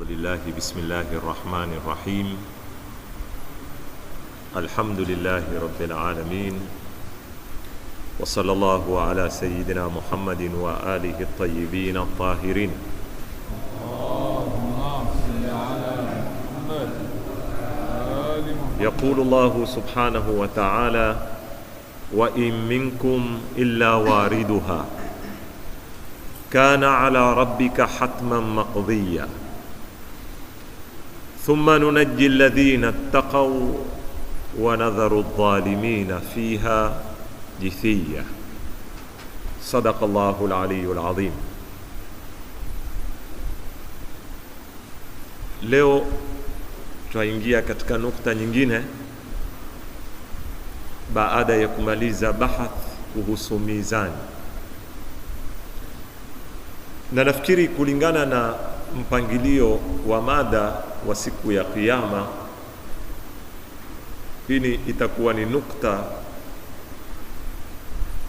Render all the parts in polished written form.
بفضل الله. بسم الله الرحمن الرحيم. الحمد لله رب العالمين، وصلى الله على سيدنا محمد وآله الطيبين الطاهرين. يقول الله سبحانه وتعالى: وإن منكم إلا واردها كان على ربك حتما مقضيا ثم ننجي الذين اتقوا ونذر الظالمين فيها جثيا. صدق الله العلي العظيم. Leo tutaingia katika nukta nyingine baada ya kumaliza bahath kuhusu mizani, na nafikiri kulingana na mpangilio wa mada wa siku ya Kiyama, hii itakuwa ni nukta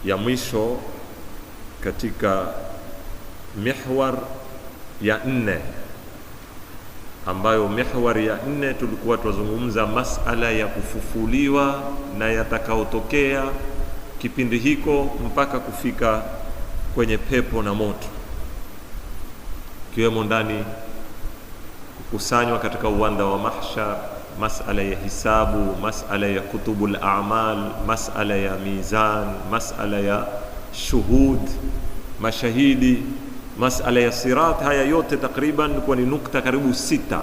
ya mwisho katika mihwar ya 4, ambayo mihwar ya 4 tulikuwa tuzungumza masala ya kufufuliwa na yatakaotokea kipindi hiko mpaka kufika kwenye pepo na moto, kiwemo ndani kukusanywa katika uwanda wa mahshar, masala ya hisabu, masala ya kutubul a'mal, masala ya mizan, masala ya shuhud, mashahidi, masala ya sirat. Haya yote takriban kwa ni nukta karibu 6.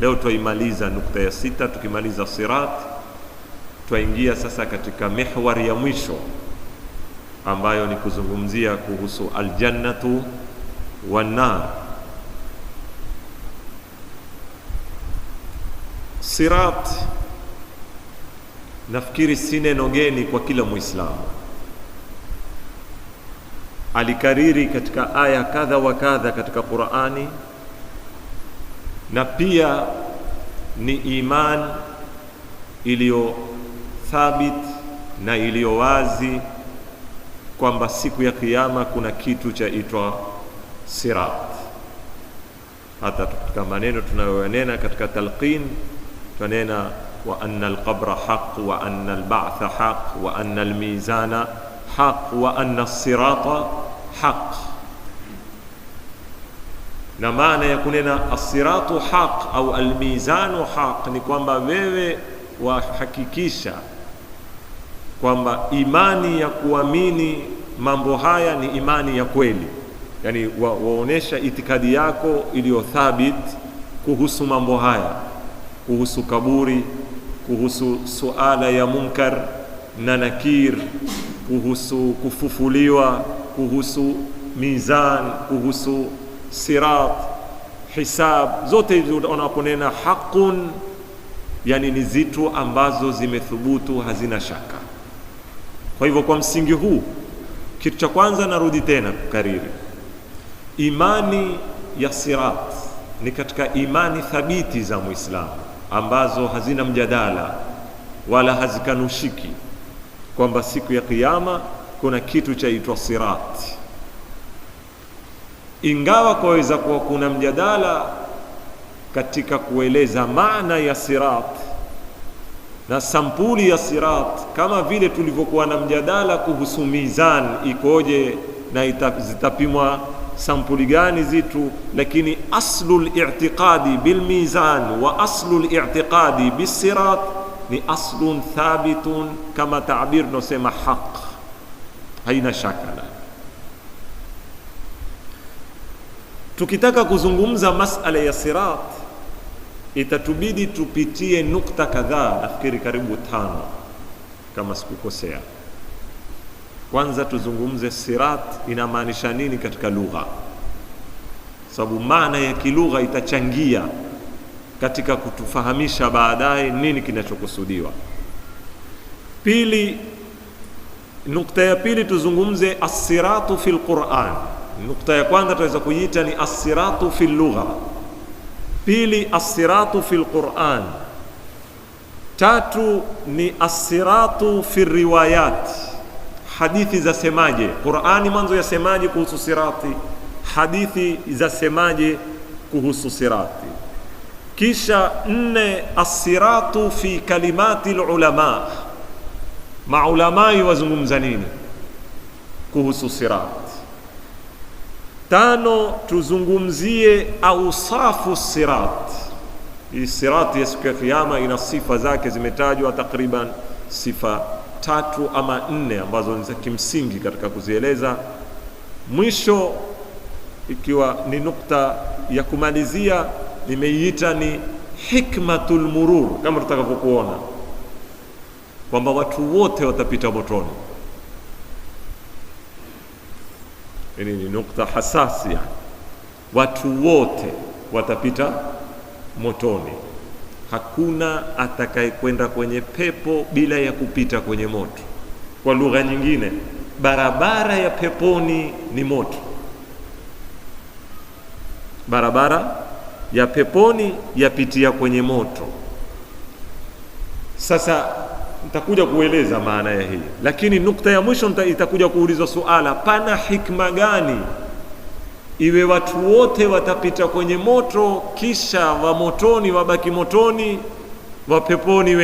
Leo tuimaliza nukta ya 6. Tukimaliza sirat, tuingia sasa katika mihwar ya mwisho ambayo ni kuzungumzia kuhusu aljannatu wan nar. Sirat nafikiri si neno geni kwa kila Muislamu. Alikariri katika aya kadha wa kadha katika Qur'ani, na pia ni iman iliyo thabit na iliyo wazi kwamba siku ya Kiyama kuna kitu cha itwa sirat. Hata katika maneno tunayoyanena katika talqin tunanena wa anna alqabra haq wa anna alba'tha haq wa anna almizana haq wa anna as-sirata haq. Na maana ya kunena as-siratu haq au almizanu haq ni kwamba wewe wahakikisha kwamba imani ya kuamini mambo haya ni imani ya kweli, yani waonesha itikadi yako iliyo thabit kuhusu mambo haya, kuhusu kaburi, kuhusu suala ya munkar na nakir, kuhusu kufufuliwa, kuhusu mizan, kuhusu sirat, hisab. Zote hizo unaponena haqun, yani ni zitu ambazo zimethubutu, hazina shaka. Kwa hivyo kwa msingi huu, kitu cha kwanza narudi tena kukariri, imani ya sirat ni katika imani thabiti za Muislamu ambazo hazina mjadala wala hazikanushiki, kwamba siku ya Kiyama kuna kitu chaitwa sirat. Ingawa kwaweza kuwa kuna mjadala katika kueleza maana ya sirat na sampuli ya sirat, kama vile tulivyokuwa na mjadala kuhusu mizan ikoje na zitapimwa sampuli gani zitu, lakini aslul i'tiqadi bil mizan wa aslul i'tiqadi bis sirat ni aslun thabitun, kama taabir nosema haq, haina shaka. Tukitaka kuzungumza masala ya sirat, itatubidi tupitie nukta kadhaa, nafikiri karibu 5 kama sikukosea. Kwanza tuzungumze sirat inamaanisha nini katika lugha, sababu maana ya kilugha itachangia katika kutufahamisha baadaye nini kinachokusudiwa. Pili, nukta ya pili tuzungumze as-siratu fil Qur'an. Nukta ya kwanza tunaweza kuiita ni as-siratu fil lugha, pili as-siratu fil Qur'an, tatu ni as-siratu fil riwayat. Hadithi zasemaje? Qur'ani mwanzo yasemaje kuhusu sirati? Hadithi zasemaje kuhusu sirati? Kisha 4, as-siratu fi kalimati al-ulama, maulamai wazungumza nini kuhusu sirat. 5, tuzungumzie awsafu sirat. Hii sirat ya siku ya kiyama ina sifa zake zimetajwa takriban sifa 3 ama 4 ambazo ni za kimsingi katika kuzieleza. Mwisho ikiwa ni nukta ya kumalizia, nimeiita ni hikmatul murur, kama tutakavyokuona kwamba watu wote watapita motoni. Hii ni nukta hasasi, yani watu wote watapita motoni. Hakuna atakayekwenda kwenye pepo bila ya kupita kwenye moto. Kwa lugha nyingine, barabara ya peponi ni moto. Barabara ya peponi yapitia kwenye moto. Sasa nitakuja kueleza maana ya hii, lakini nukta ya mwisho itakuja kuulizwa suala, pana hikma gani iwe watu wote watapita kwenye moto, kisha wa motoni wabaki motoni, wa peponi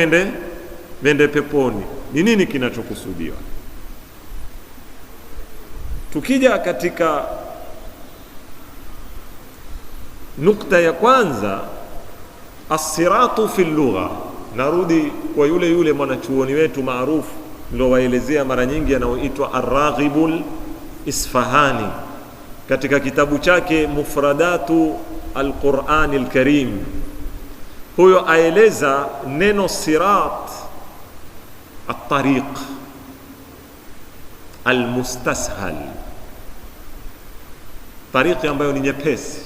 wende peponi? Ni nini kinachokusudiwa? Tukija katika nukta ya kwanza, as-siratu fi lugha, narudi kwa yule mwanachuoni wetu maarufu nilowaelezea mara nyingi, anaoitwa Ar-Raghibul Isfahani, katika kitabu chake Mufradatu al-Qur'an al-Karim. Huyo aeleza neno sirat, at-tariq al-mustashal, tariqi ambayo ni nyepesi,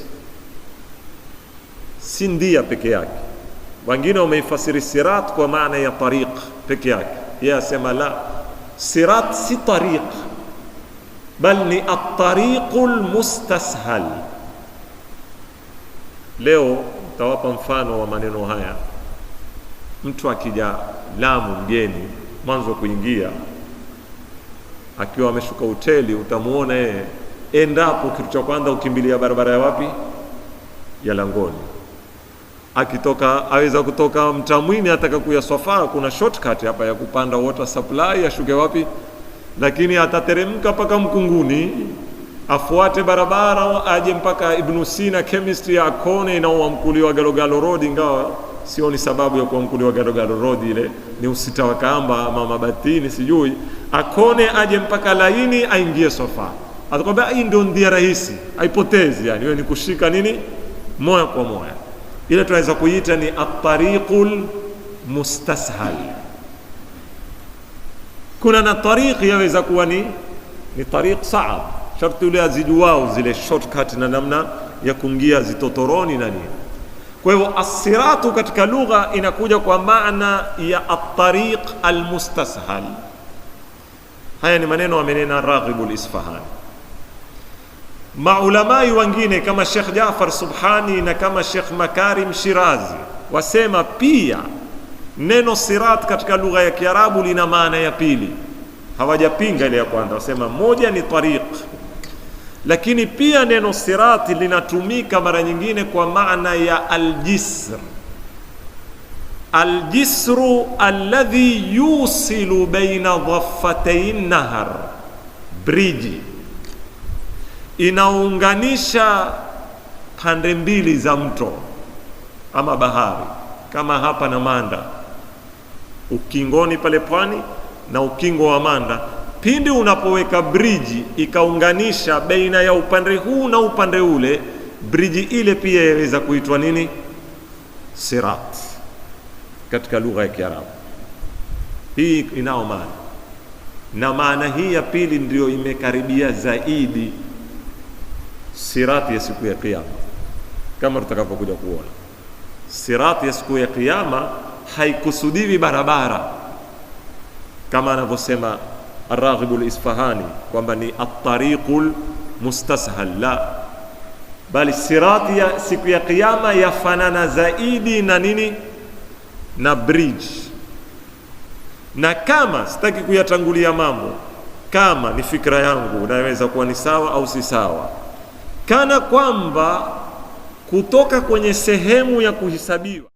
si ndia peke yake. Wengine wameifasiri sirat kwa maana ya tariq peke yake, yeye asema la, sirat si tariq bal ni at-tariqul mustashal. Leo tawapa mfano wa maneno haya. Mtu akija Lamu mgeni, mwanzo kuingia, akiwa ameshuka hoteli, utamuona yeye endapo kitu cha kwanza ukimbilia barabara ya wapi? Ya Langoni. Akitoka aweza kutoka Mtamwini ataka kuya Swafaa, kuna shortcut hapa ya kupanda water supply, ashuke wapi? Lakini atateremka mpaka Mkunguni, afuate barabara aje mpaka Ibn Sina chemistry, akone inaoamkuliwa Galogalo Road, ingawa sioni sababu ya kuamkuliwa Galogalo Road, ile ni usita wa Kamba ama Mabatini sijui. Akone aje mpaka Laini, aingie Swafaa. Atakwambia hii ndio ndia rahisi, haipotezi, yani wewe ni kushika nini moja kwa moja. Ile tunaweza kuita ni at-tariqul mustashal. Kuna na tariqi yaweza kuwa ni tariq saab, sharti ule azijuao zile shortcut na namna ya kuingia zitotoroni na nini. Kwa hivyo as-siratu katika lugha inakuja kwa maana ya at-tariq al-mustashal. Haya ni maneno amenena Raghibul Isfahani. Maulamai wengine kama Sheikh Jaafar Subhani na kama Sheikh Makarim Shirazi wasema pia neno sirat katika lugha ya Kiarabu lina maana ya pili. Hawajapinga ile ya kwanza, wasema moja ni tariq, lakini pia neno sirat linatumika mara nyingine kwa maana ya aljisr. Aljisru alladhi yusilu baina dhaffatayn nahar, bridge inaunganisha pande mbili za mto ama bahari, kama hapa na Manda, ukingoni pale pwani na ukingo wa Manda. Pindi unapoweka bridge ikaunganisha baina ya upande huu na upande ule, bridge ile pia inaweza kuitwa nini? Sirat katika lugha ya Kiarabu. Hii inao maana, na maana hii ya pili ndio imekaribia zaidi sirati ya siku ya Kiyama, kama tutakapokuja kuona. Sirati ya siku ya Kiyama haikusudiwi barabara kama anavyosema Ar-Raghibul Isfahani kwamba ni at-tariqul mustashal, la, bali sirati ya siku ya Kiyama yafanana zaidi na nini? Na bridge. Na kama sitaki kuyatangulia mambo, kama ni fikra yangu, naweza kuwa ni sawa au si sawa, kana kwamba kutoka kwenye sehemu ya kuhesabiwa.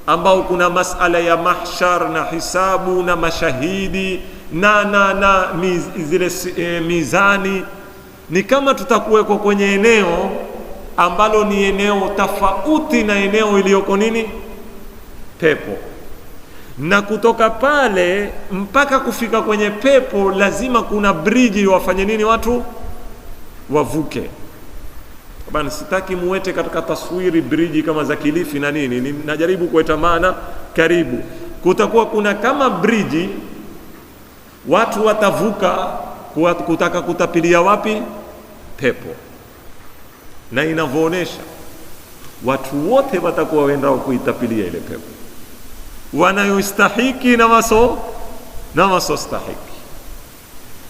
ambao kuna masala ya mahshar na hisabu na mashahidi na zile mizani. Ni kama tutakuweko kwenye eneo ambalo ni eneo tofauti na eneo iliyoko nini, pepo. Na kutoka pale mpaka kufika kwenye pepo lazima kuna bridge wafanye nini, watu wavuke. Bana, sitaki muwete katika taswiri bridge kama za Kilifi na nini, najaribu kuweta maana karibu. Kutakuwa kuna kama bridge, watu watavuka kutaka kutapilia wapi, pepo. Na inavyoonesha watu wote watakuwa wendao kuitapilia ile pepo, wanayostahiki na wasostahiki.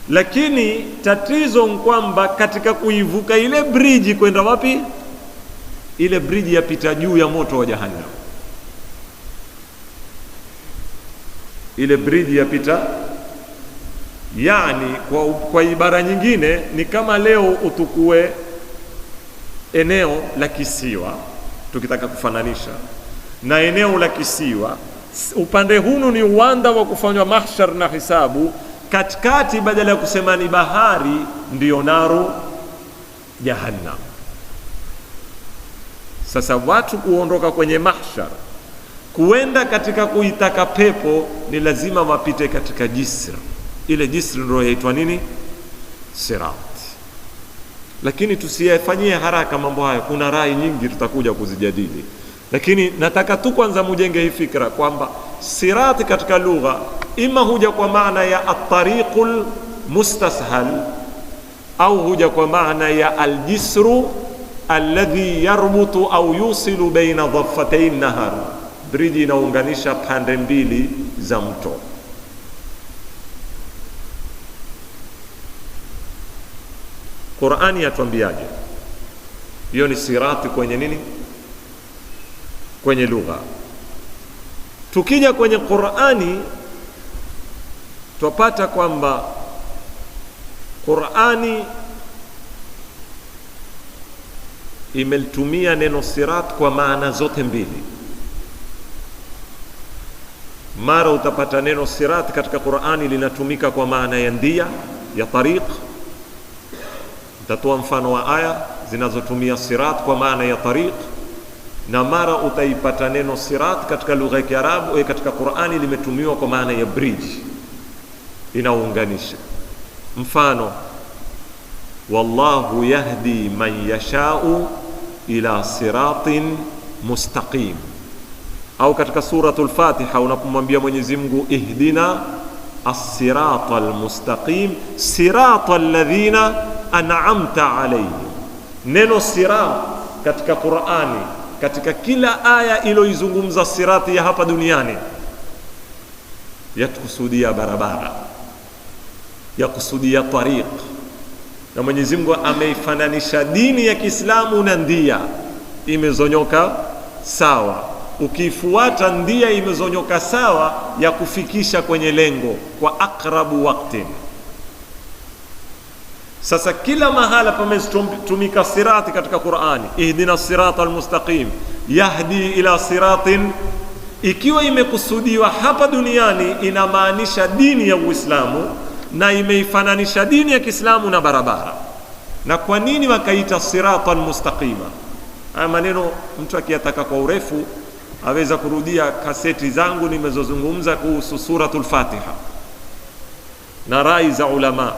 Lakini tatizo ni kwamba katika kuivuka ile bridge kwenda wapi, ile bridge yapita juu ya moto wa Jahannam. Ile bridge yapita, yani kwa ibara nyingine ni kama leo utukue eneo la kisiwa, tukitaka kufananisha na eneo la kisiwa, upande hunu ni uwanda wa kufanywa mahshar na hisabu, katikati badala ya kusema ni bahari ndiyo naru Jahannam. Sasa watu kuondoka kwenye mahshar kuenda katika kuitaka pepo ni lazima wapite katika jisr. Ile jisr ndio yaitwa nini, sirat. Lakini tusiyafanyie haraka mambo haya, kuna rai nyingi tutakuja kuzijadili, lakini nataka tu kwanza mujenge hii fikra kwamba sirati katika lugha ima huja kwa maana ya at-tariqul mustashal au huja kwa maana ya al-jisru alladhi yarbutu au yusilu baina dhaffatayn nahar, bridge inaunganisha pande mbili za mto. Qur'ani yatuambiaje? Hiyo ni sirati kwenye nini, kwenye lugha. Tukija kwenye Qur'ani tupata kwamba Qur'ani imelitumia neno sirat kwa maana zote mbili. Mara utapata neno sirat katika Qur'ani linatumika kwa maana ya ndia, ya tariq. Nitatoa mfano wa aya zinazotumia sirat kwa maana ya tariq, na mara utaipata neno sirat katika lugha ya Kiarabu katika Qur'ani limetumiwa kwa maana ya bridge, inaunganisha. Mfano, wallahu yahdi man yashau ila siratin mustaqim. Au katika suratul Fatiha unapomwambia Mwenyezi Mungu ihdina as-siratal mustaqim siratal ladhina an'amta alayhim. Neno sirat katika Qur'ani, katika kila aya iliyoizungumza sirati ya hapa duniani, yatukusudia barabara, yakusudia tariq. Na Mwenyezi Mungu ameifananisha dini ya Kiislamu na ndia imezonyoka sawa. Ukifuata ndia imezonyoka sawa ya kufikisha kwenye lengo kwa akrabu waktin. Sasa kila mahala pametumika sirati katika Qur'ani, ihdina siratal mustaqim, yahdi ila siratin Ikiwa imekusudiwa hapa duniani, inamaanisha dini ya Uislamu na imeifananisha dini ya Kiislamu na barabara. Na kwa nini wakaita siratan mustaqima? Haya maneno mtu akiyataka kwa urefu aweza kurudia kaseti zangu nimezozungumza kuhusu suratul Fatiha na rai za ulama.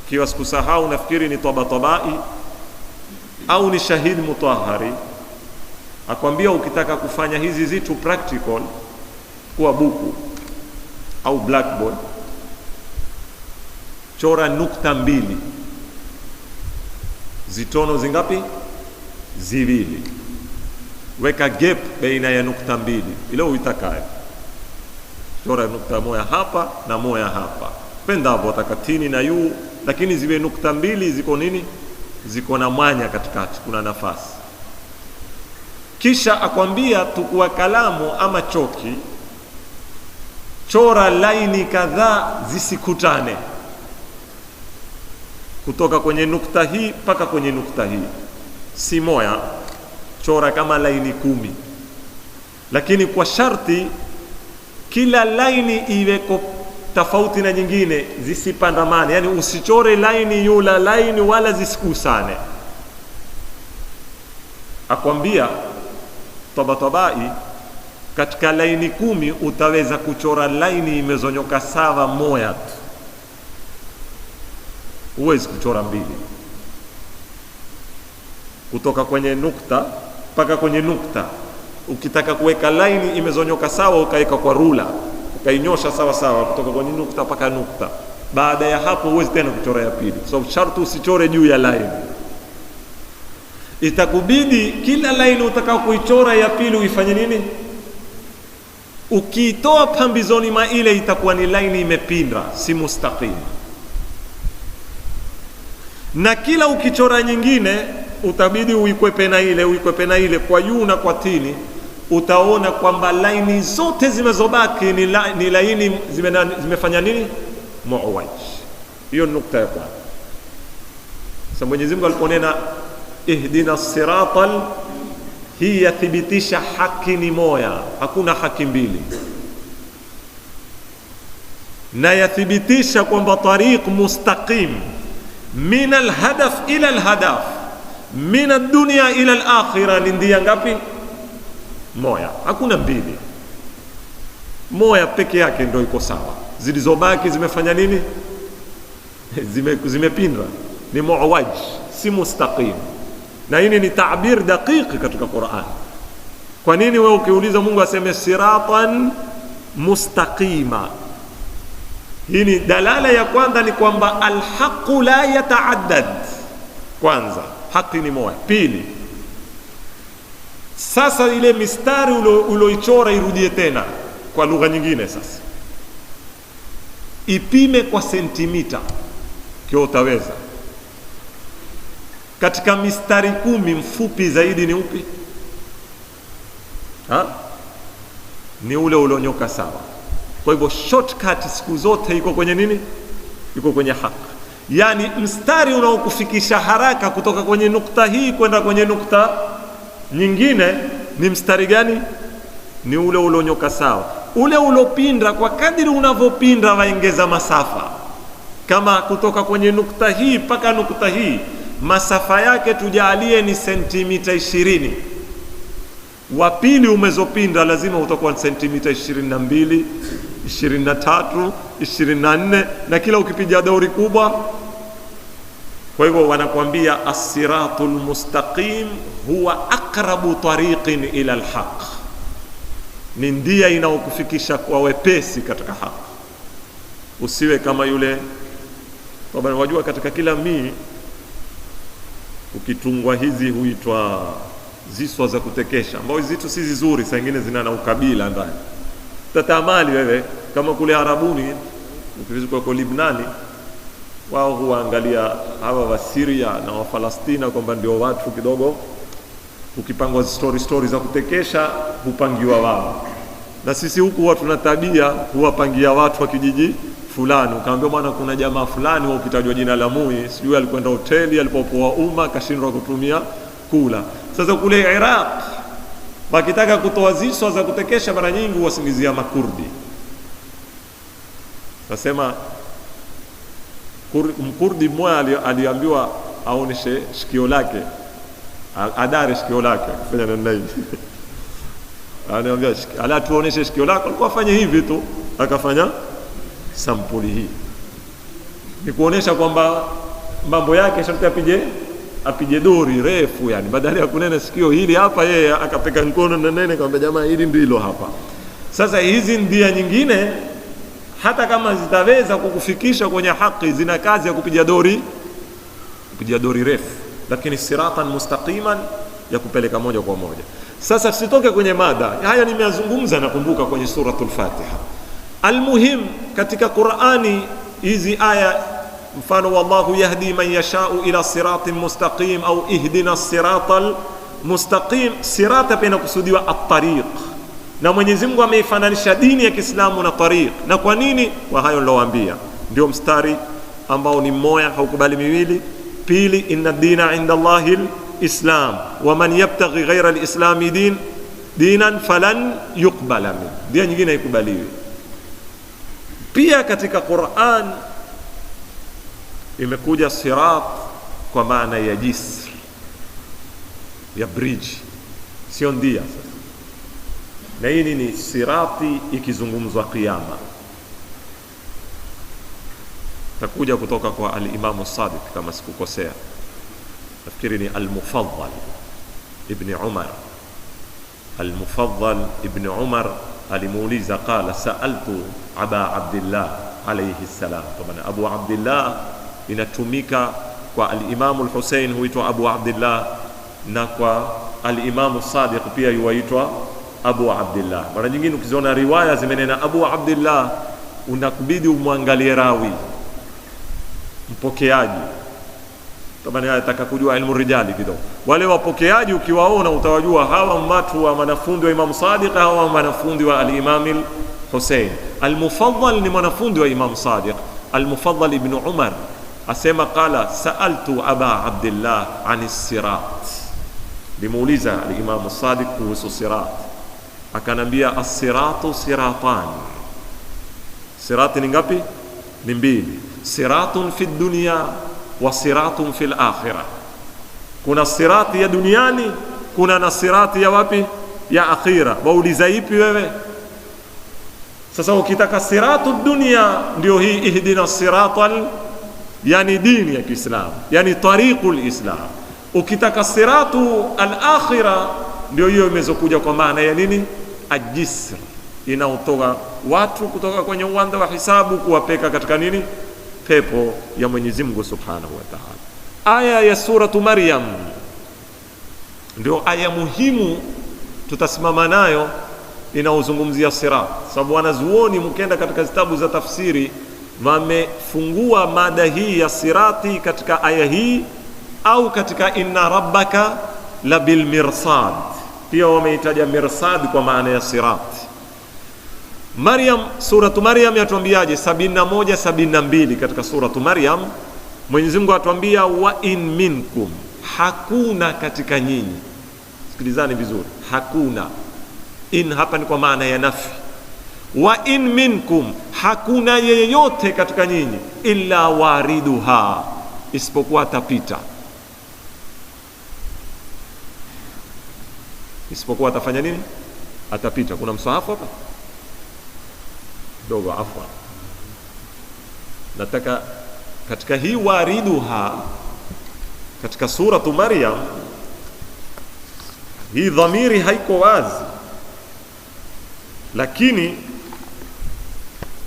Kiwa sikusahau, nafikiri ni Tabatabai au ni Shahid Mutahari akwambia, ukitaka kufanya hizi zitu practical kwa buku au blackboard, chora nukta mbili, zitono zingapi? Ziwili. Weka gap baina ya nukta mbili ile uitakayo. Chora nukta moja hapa na moja hapa, penda hapo utakatini na yu, lakini ziwe nukta mbili ziko nini, ziko na mwanya katikati, kuna nafasi. Kisha akwambia tukua kalamu ama choki, chora laini kadhaa zisikutane kutoka kwenye nukta hii mpaka kwenye nukta hii, si moja, chora kama laini 10, lakini kwa sharti kila laini iweko tofauti na nyingine, zisipandamane. Yani usichore laini yula laini wala zisikusane. Akwambia Tabatabai, katika laini 10 utaweza kuchora laini imezonyoka sawa moja tu, huwezi kuchora mbili. Kutoka kwenye nukta mpaka kwenye nukta, ukitaka kuweka laini imezonyoka sawa ukaweka kwa rula ukainyosha sawa sawa kutoka kwenye nukta mpaka nukta. Baada ya hapo huwezi tena kuchora ya pili, so sharti usichore juu ya laini. Itakubidi kila laini utakao kuichora ya pili uifanye nini? Ukiitoa pambizoni mwa ile itakuwa ni laini imepinda, si mustaqim. Na kila ukichora nyingine utabidi uikwepe na ile, uikwepe na ile kwa juu na kwa chini. Utaona kwamba laini zote zimezobaki ni laini zimefanya nini? Muwaj. Hiyo nukta ya kwanza. Sasa Mwenyezi Mungu aliponena ihdina siratal, hii yathibitisha haki ni moja, hakuna haki mbili, na yathibitisha kwamba tariq mustaqim min alhadaf ila alhadaf, min ad-dunya ila al-akhirah, ni ndia ngapi? Moja, hakuna mbili. Moja peke yake ndio iko sawa, zilizobaki zimefanya nini? Zimepinda, ni muwaj, si mustaqim. Na hii ni taabir daqiqi katika Qur'an. Kwa nini wewe ukiuliza Mungu aseme siratan mustaqima? Hii ni dalala ya kwanza, ni kwamba alhaqu la yataaddad. Kwanza haki ni moja. Pili, sasa ile mistari uloichora irudie tena kwa lugha nyingine, sasa ipime kwa sentimita, kio utaweza. Katika mistari 10 mfupi zaidi ni upi? Ni ule ulionyoka sawa. Kwa hivyo shortcut siku zote iko kwenye nini? Iko kwenye haki. Yani mstari unaokufikisha haraka kutoka kwenye nukta hii kwenda kwenye nukta nyingine ni mstari gani? Ni ule ulionyoka sawa. Ule ulopinda, kwa kadiri unavyopinda waongeza masafa. Kama kutoka kwenye nukta hii mpaka nukta hii, masafa yake tujalie ni sentimita 20. Wa pili umezopinda lazima utakuwa sentimita 22, 23, 24, na kila ukipiga dauri kubwa. Kwa hivyo wanakuambia as-siratul mustaqim huwa aqrabu tariqin ila al-haq, ni ndia inaokufikisha kwa wepesi katika haki. Usiwe kama yule, kwa wajua katika kila ukitungwa hizi huitwa ziswa za kutekesha, ambao zitu si nzuri, saa nyingine zina na ukabila ndani. Tatamali wewe kama kule Arabuni, ukifika kwa Libnani, wao huangalia hawa wa Syria na wa Palestina kwamba ndio watu kidogo, ukipangwa story za kutekesha hupangiwa wao. Na sisi huku watu tuna tabia huwapangia watu wa kijiji fulani. Ukaambia bwana, kuna jamaa fulani wao ukitajwa jina la Mui, sijui alikwenda hoteli alipopoa kashindwa kutumia kula. Sasa kule Iraq wakitaka kutoa ziswa za kutekesha mara nyingi wasingizia Makurdi. Nasema Mkurdi mmoja aliambiwa aoneshe shikio lake, adare shikio lake kufanya namna hii. Anaambia ala tuoneshe shikio lako, alikuwa afanye hivi tu, akafanya sampuli hii. Ni kuonesha kwamba mambo yake sharti apige dori refu, yani badala ya kunena sikio hili hapa, yeye akapeka mkono na nene kwamba jamaa hili ndilo hapa. Sasa hizi ndia nyingine hata kama zitaweza kukufikisha kwenye haki, zina kazi ya kupiga dori refu, lakini siratan mustaqiman ya kupeleka moja kwa moja. Sasa tusitoke kwenye mada haya, nimeyazungumza nakumbuka kwenye suratul Fatiha. Almuhim katika Qur'ani hizi aya, mfano wallahu yahdi man yashau ila siratin mustaqim au ihdina siratal mustaqim, sirata pia inakusudiwa at-tariq, na Mwenyezi Mungu ameifananisha dini ya Kiislamu na tariq. Na kwa nini? Kwa hayo nilowaambia, ndio mstari ambao ni mmoja, haukubali miwili. Pili, inna dina inda Allahil Islam wa man yabtaghi ghayra al-islami dinan falan yuqbala min, dia nyingine haikubaliwi. Pia katika Qur'an imekuja sirat kwa maana ya jisr, ya bridge, sio ndia. Na hii ni sirati ikizungumzwa kiyama, takuja kutoka kwa al-Imam Sadiq kama sikukosea, nafikiri ni al-Mufaddal ibn Umar. Al-Mufaddal ibn Umar alimuuliza, qala sa'altu Aba Abdillah alayhi salam. Tabana Abu Abdillah inatumika kwa al-Imam al-Hussein huitwa Abu Abdillah, na kwa al-Imam Sadiq pia yuaitwa Abu Abdillah. Mara nyingine ukiziona riwaya zimenena Abu Abdillah, unakubidi umwangalie rawi, mpokeaji. Tabani nataka kujua ilmu rijali kidogo. Wale wapokeaji ukiwaona utawajua hawa watu wa wanafunzi wa Imam Sadiq, hawa wanafunzi wa al-Imam al-Hussein. Al-Mufaddal ni mwanafunzi wa Imam Sadiq. Al-Mufaddal ibn Umar asema qala sa'altu Aba Abdillah ani sirat, limuuliza al-Imam Sadiq kuhusu sirat, akanambia as-siratu siratan. Sirati ni ngapi? Ni mbili. Siratun fi dunya wa siratun fil akhirah. Kuna sirati ya duniani, kuna na sirati ya wapi? Ya akhira. Wauliza ipi wewe? Sasa ukitaka siratu dunia ndio hii ihdina siratal, yani dini ya Kiislamu, yani tariqul Islam. Ukitaka siratu al-akhira ndio hiyo imezokuja kwa maana ya nini? Ajisr, inaotoa watu kutoka kwenye uwanda wa hisabu kuwapeka katika nini? Pepo ya Mwenyezi Mungu Subhanahu wa Ta'ala. Aya ya suratu Maryam ndio aya muhimu tutasimama nayo, inaozungumzia sirat. Sababu wanazuoni mkenda katika vitabu za tafsiri wamefungua mada hii ya sirati katika aya hii au katika inna rabbaka la bil mirsad, pia wameitaja mirsad kwa maana ya sirati. Maryam, suratu Maryam yatuambiaje? 71 72 katika suratu Maryam Mwenyezi Mungu atuambia wa in minkum, hakuna katika nyinyi. Sikilizani vizuri, hakuna. In hapa ni kwa maana ya nafi. Wa in minkum, hakuna yeyote katika nyinyi, illa wariduha, isipokuwa atapita. Isipokuwa atafanya nini? Atapita. Kuna msahafu hapa dogo, afwa. Nataka katika hii wariduha katika suratu Maryam, hii dhamiri haiko wazi, lakini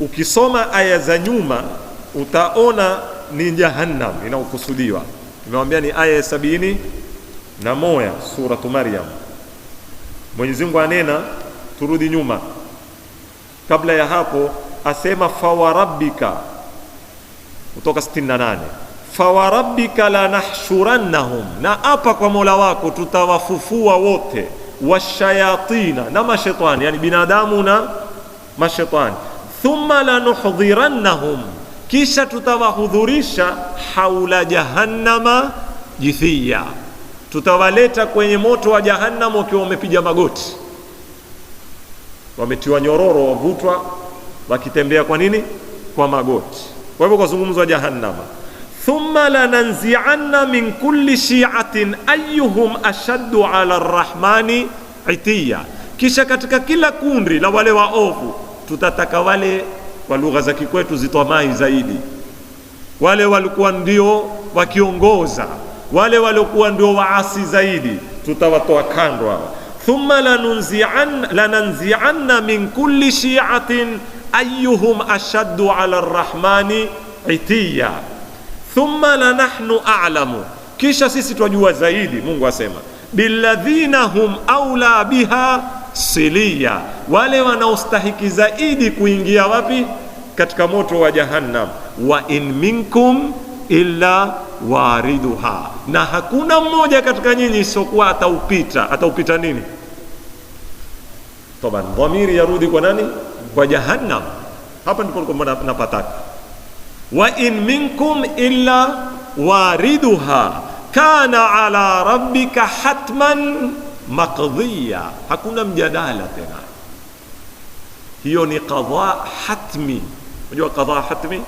ukisoma aya za nyuma utaona ni Jahannam inaokusudiwa. Nimewambia ni aya ya 71 suratu Maryam. Mwenyezi Mungu anena, turudi nyuma, kabla ya hapo asema fawarabbika, kutoka 68, fawarabbika la nahshurannahum, na apa kwa Mola wako tutawafufua wote, washayatina, na mashaitani, yani binadamu na mashaitani, thumma la nuhdhirannahum, kisha tutawahudhurisha haula jahannama jithiya, tutawaleta kwenye moto wa jahannam wakiwa wamepiga magoti, wametiwa nyororo, wavutwa wakitembea kwa nini? Kwa magoti. Kwa hivyo kuzungumzwa jahannam, thumma lananzi'anna min kulli shi'atin ayyuhum ashaddu 'ala ar-rahmani itiya, kisha katika kila kundi la wale waovu tutataka wale kwa lugha za kikwetu zitomai zaidi, wale walikuwa ndio wakiongoza, wale walikuwa ndio waasi zaidi, tutawatoa kando hawa. Thumma lananzi'anna min kulli shi'atin ayyuhum ashaddu 'ala ar-rahmani itiya thumma lanahnu a'lamu, kisha sisi twajua zaidi. Mungu asema billadhina hum aula biha siliya, wale wanaostahiki zaidi kuingia wapi? Katika moto wa jahannam. Wa in minkum illa wariduha, na hakuna mmoja katika nyinyi isokuwa ataupita. Ataupita nini? Taban dhamiri yarudi kwa nani? Kwa jahannam. Hapa ndipo napataka wa in minkum illa wariduha kana ala rabbika hatman maqdiya. Hakuna mjadala tena, hiyo ni qadha hatmi. Unajua qadha hatmi?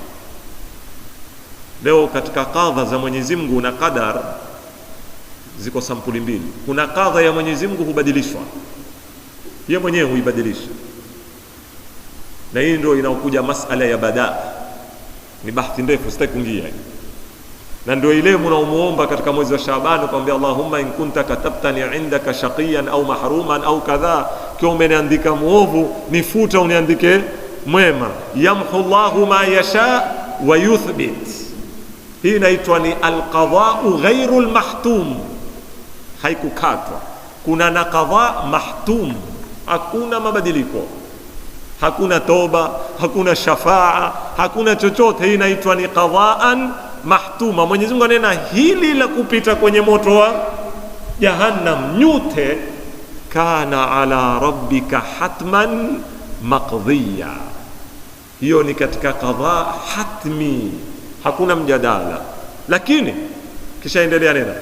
Leo katika qadha za Mwenyezi Mungu na qadar ziko sampuli mbili. Kuna qadha ya Mwenyezi Mungu hubadilishwa, yeye mwenyewe huibadilisha, na hii ndio inaokuja masala ya badaa. Ni bahthi ndefu, sitaki kuingia, na ndio ile mnaomuomba katika mwezi wa Shaaban, kumwambia Allahumma in kunta katabtani indaka shaqiyan au mahruman au kadha, kwa umeniandika muovu nifuta uniandike mwema. Yamhu Allahu ma yasha wa yuthbit. Hii inaitwa ni alqadha'u ghairu almahtum, haikukatwa. Kuna na qadha mahtum, hakuna mabadiliko, hakuna toba, hakuna shafaa, hakuna chochote. Hii inaitwa ni qadhaan mahtuma. Mwenyezi Mungu anena hili la kupita kwenye moto wa jahannam nyute, kana ala rabbika hatman maqdiya. Hiyo ni katika qadha hatmi, hakuna mjadala. Lakini kisha endelea nena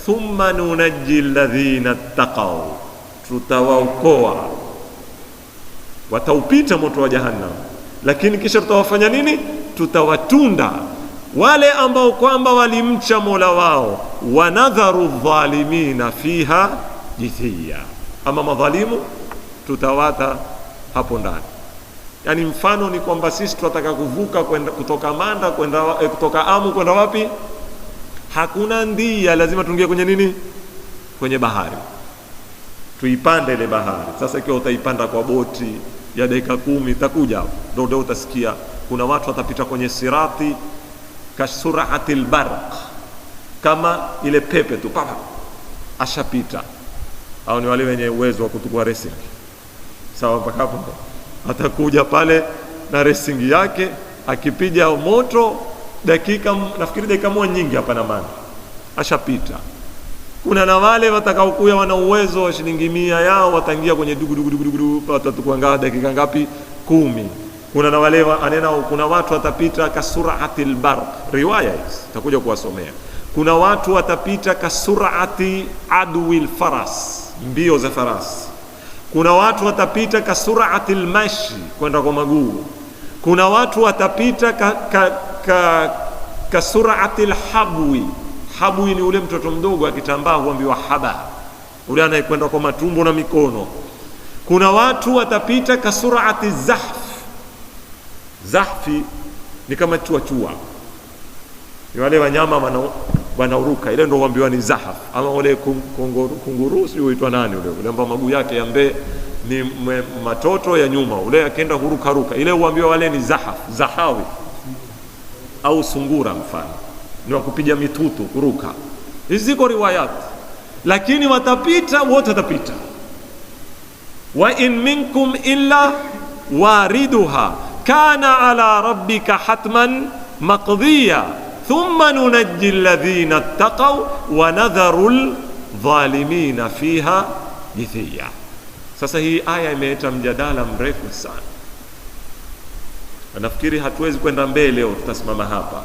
thumma nunajji alladhina ittaqaw, tutawaokoa wataupita moto wa jahannam, lakini kisha tutawafanya nini? Tutawatunda wale ambao kwamba walimcha Mola wao. Wanadharu dhalimina fiha jithiya, ama madhalimu tutawata hapo ndani. Yani mfano ni kwamba sisi tunataka kuvuka kwenda kutoka Manda kwenda kutoka Amu kwenda wapi? Hakuna ndia, lazima tuingie kwenye nini? Kwenye bahari, tuipande ile bahari. Sasa ikiwa utaipanda kwa boti ya dakika 10 itakuja hapo, ndio utasikia kuna watu watapita kwenye sirati kasuratil barq, kama ile pepe tu papa ashapita. Au ni wale wenye uwezo wa kutukua racing, sawa? Mpaka hapo atakuja pale na racing yake, akipiga moto dakika, nafikiri dakika moja nyingi hapa na maana ashapita. Kuna na wale watakaokuja wana uwezo wa shilingi 100 yao, wataingia kwenye dugu watatukua dakika ngapi? 10. Kuna na wale anena, kuna watu watapita kasuratil barq, riwaya hizi takuja kuwasomea. Kuna watu watapita kasurati adwil faras, mbio za farasi. Kuna watu watapita kasuratil mashi, kwenda kwa maguu. Kuna watu watapita kasuratil habwi. Habwi ni ule mtoto mdogo akitambaa huambiwa haba, ule anayekwenda kwa matumbo na mikono. Kuna watu watapita kasurati zahf. Zahfi ni kama chua, ni wale wanyama wanauruka, ile ndio huambiwa ni zahaf. Ama ule kunguru sio huitwa nani ule ambao maguu yake ya mbele ni matoto ya nyuma, ule akaenda huruka, ile huambiwa wale ni zahaf, zahawi au sungura mfano, ni wakupiga mitutu kuruka. Hizi ziko riwayat, lakini watapita wote, watapita. Wa in minkum illa wariduha kana ala rabbika hatman maqdiya thumma nunajji alladhina ittaqaw wa nadharu adh-dhalimina fiha jithiya. Sasa hii aya imeleta mjadala mrefu sana. Nafikiri hatuwezi kwenda mbele leo, tutasimama hapa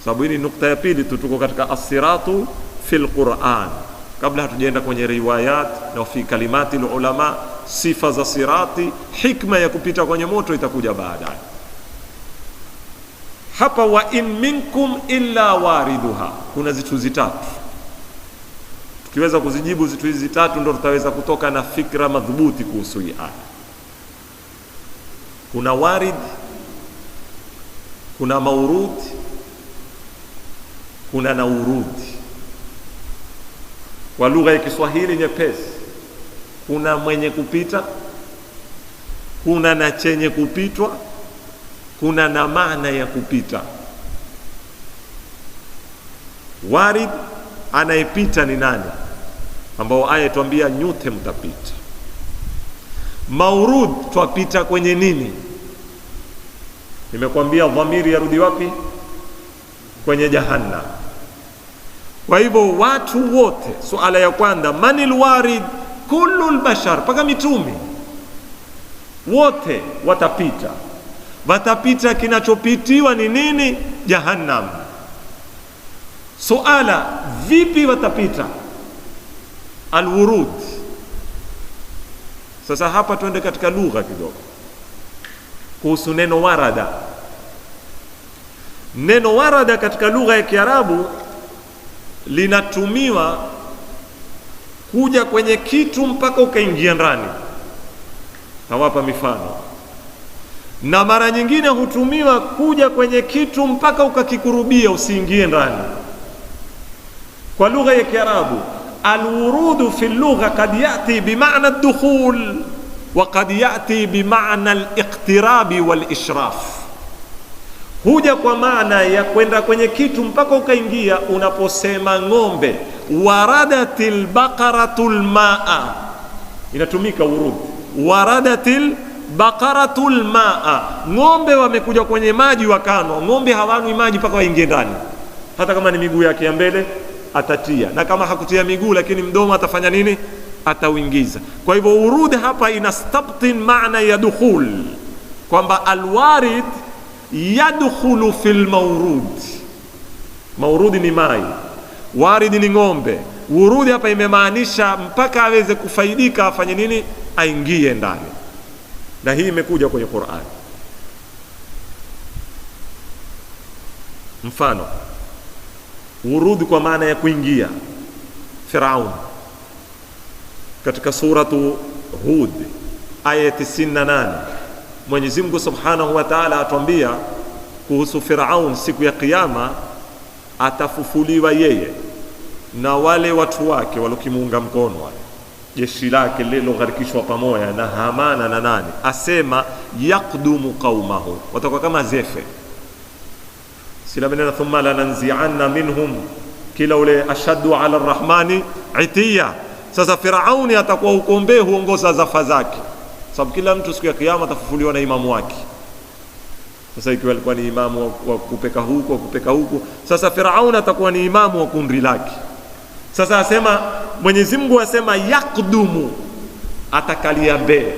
sababu hii ni nukta ya pili tu. Tuko katika as-siratu fil Qur'an, kabla hatujaenda kwenye riwayat na fi kalimati ulama, sifa za sirati, hikma ya kupita kwenye moto itakuja baadaye. Hapa wa in minkum illa wariduha, kuna zitu zitatu. Tukiweza kuzijibu zitu hizi tatu, ndio tutaweza kutoka na fikra madhubuti kuhusu hii aya. Kuna warid, kuna maurud, kuna na urudi. Kwa lugha ya Kiswahili nyepesi, kuna mwenye kupita, kuna na chenye kupitwa, kuna na maana ya kupita. Warid, anayepita ni nani, ambao aya tuambia nyote mtapita. Maurud, twapita kwenye nini? Nimekwambia dhamiri yarudi wapi? Kwenye jahannam. Kwa hivyo watu wote, suala ya kwanza, manil warid? Kullul bashar, paka mitumi wote watapita. Watapita, kinachopitiwa ni nini? Jahannam. Suala, vipi watapita? Alwurud. Sasa hapa tuende katika lugha kidogo kuhusu neno warada. Neno warada katika lugha ya Kiarabu linatumiwa kuja kwenye kitu mpaka ukaingia ndani. Nawapa mifano. Na mara nyingine hutumiwa kuja kwenye kitu mpaka ukakikurubia usiingie ndani. Kwa lugha ya Kiarabu, alwurudu fi lugha kad yati bimaana ad-dukhul wa kad yati bimaana al-iqtirabi wal-ishraf. Huja kwa maana ya kwenda kwenye kitu mpaka ukaingia. Unaposema ng'ombe, waradatil baqaratul maa, inatumika urud. Waradatil baqaratul maa, ng'ombe wamekuja kwenye maji wakanwa. Ng'ombe hawanwi maji mpaka waingie ndani, hata kama ni miguu yake ya mbele atatia, na kama hakutia miguu lakini mdomo atafanya nini? Atauingiza. Kwa hivyo urud hapa inastabtin maana ya dukhul, kwamba alwarid yadkhulu fil mawrud. Mawrud ni mai, warid ni ng'ombe. Urudi hapa imemaanisha mpaka aweze kufaidika afanye nini? Aingie ndani. Na hii imekuja kwenye Qur'an. Mfano, urudi kwa maana ya kuingia. Firaun katika suratu Hud aya 98, Mwenyezi Mungu Subhanahu wa Ta'ala atuambia kuhusu Firaun, siku ya kiyama atafufuliwa yeye na wale watu wake walokimuunga mkono, wale jeshi lake lililogharikishwa pamoja na Hamana na nani, asema yakdumu qaumahu, watakuwa kama zefe. Sila minna thumma lananzi'anna minhum, kila ule ashaddu ala arrahmani itiya. Sasa Firauni atakuwa ukombe huongoza zafa zake, sababu kila mtu siku ya kiyama atafufuliwa na imamu wake. Sasa ikiwa alikuwa ni imamu wa kupeka huko kupeka huko, sasa Firauni atakuwa ni imamu wa kundi lake. Sasa asema Mwenyezi Mungu asema yakdumu, atakalia mbele.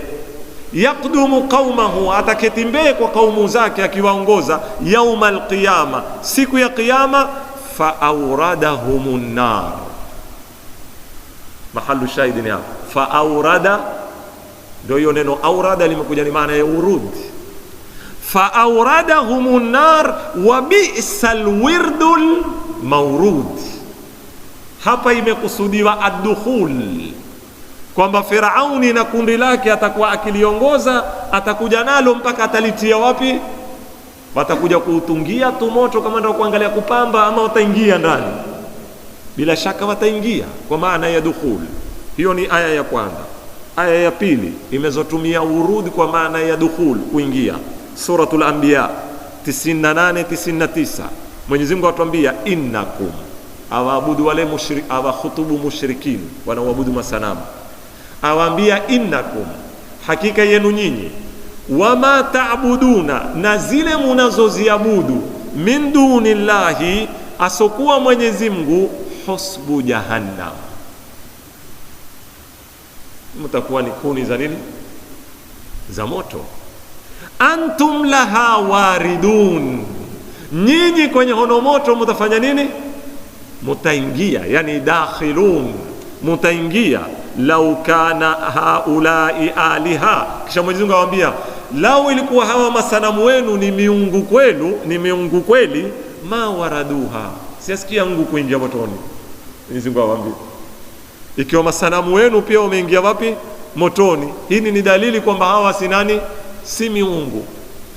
Yakdumu qaumahu, ataketi mbele kwa kaumu zake akiwaongoza. Yaumal qiyama, siku ya kiyama. Fa awradahumun nar, mahalu shahidi ni hapo. Fa awrada, ndio hiyo neno awrada limekuja ni maana ya urud. Fa awradahumun nar wa bi'sal wirdul mawrud. Hapa imekusudiwa ad-dukhul, kwamba Firauni na kundi lake atakuwa akiliongoza, atakuja nalo mpaka atalitia wapi? Watakuja kuutungia tu moto, kama ndio kuangalia kupamba, ama wataingia ndani. Bila shaka wataingia kwa maana ya dukhul. Hiyo ni aya ya kwanza. Aya ya pili imezotumia urud kwa maana ya dukhul, kuingia. Suratul Anbiya 98-99, Mwenyezi Mungu atuambia innakum, awaabudu wale awakhutubu mushrikin, wanaoabudu masanamu. Awaambia innakum, hakika yenu nyinyi, wama ta'buduna, na zile munazoziabudu, min dunillahi, asokuwa Mwenyezi Mungu, husbu jahannam, mtakuwa ni kuni za nini? Za moto. Antum laha waridun, nyinyi kwenye hono moto mtafanya nini? Mutaingia, yani dakhilun. mutaingia. Lau kana haulai aliha, kisha Mwenyezi Mungu awaambia lau ilikuwa hawa masanamu wenu ni miungu kwenu, ni miungu kweli, ma waraduha, siasikia Mungu kuingia motoni. Mwenyezi Mungu awaambia ikiwa masanamu wenu pia wameingia wapi? Motoni. Hii ni dalili kwamba hawa si nani? Si miungu.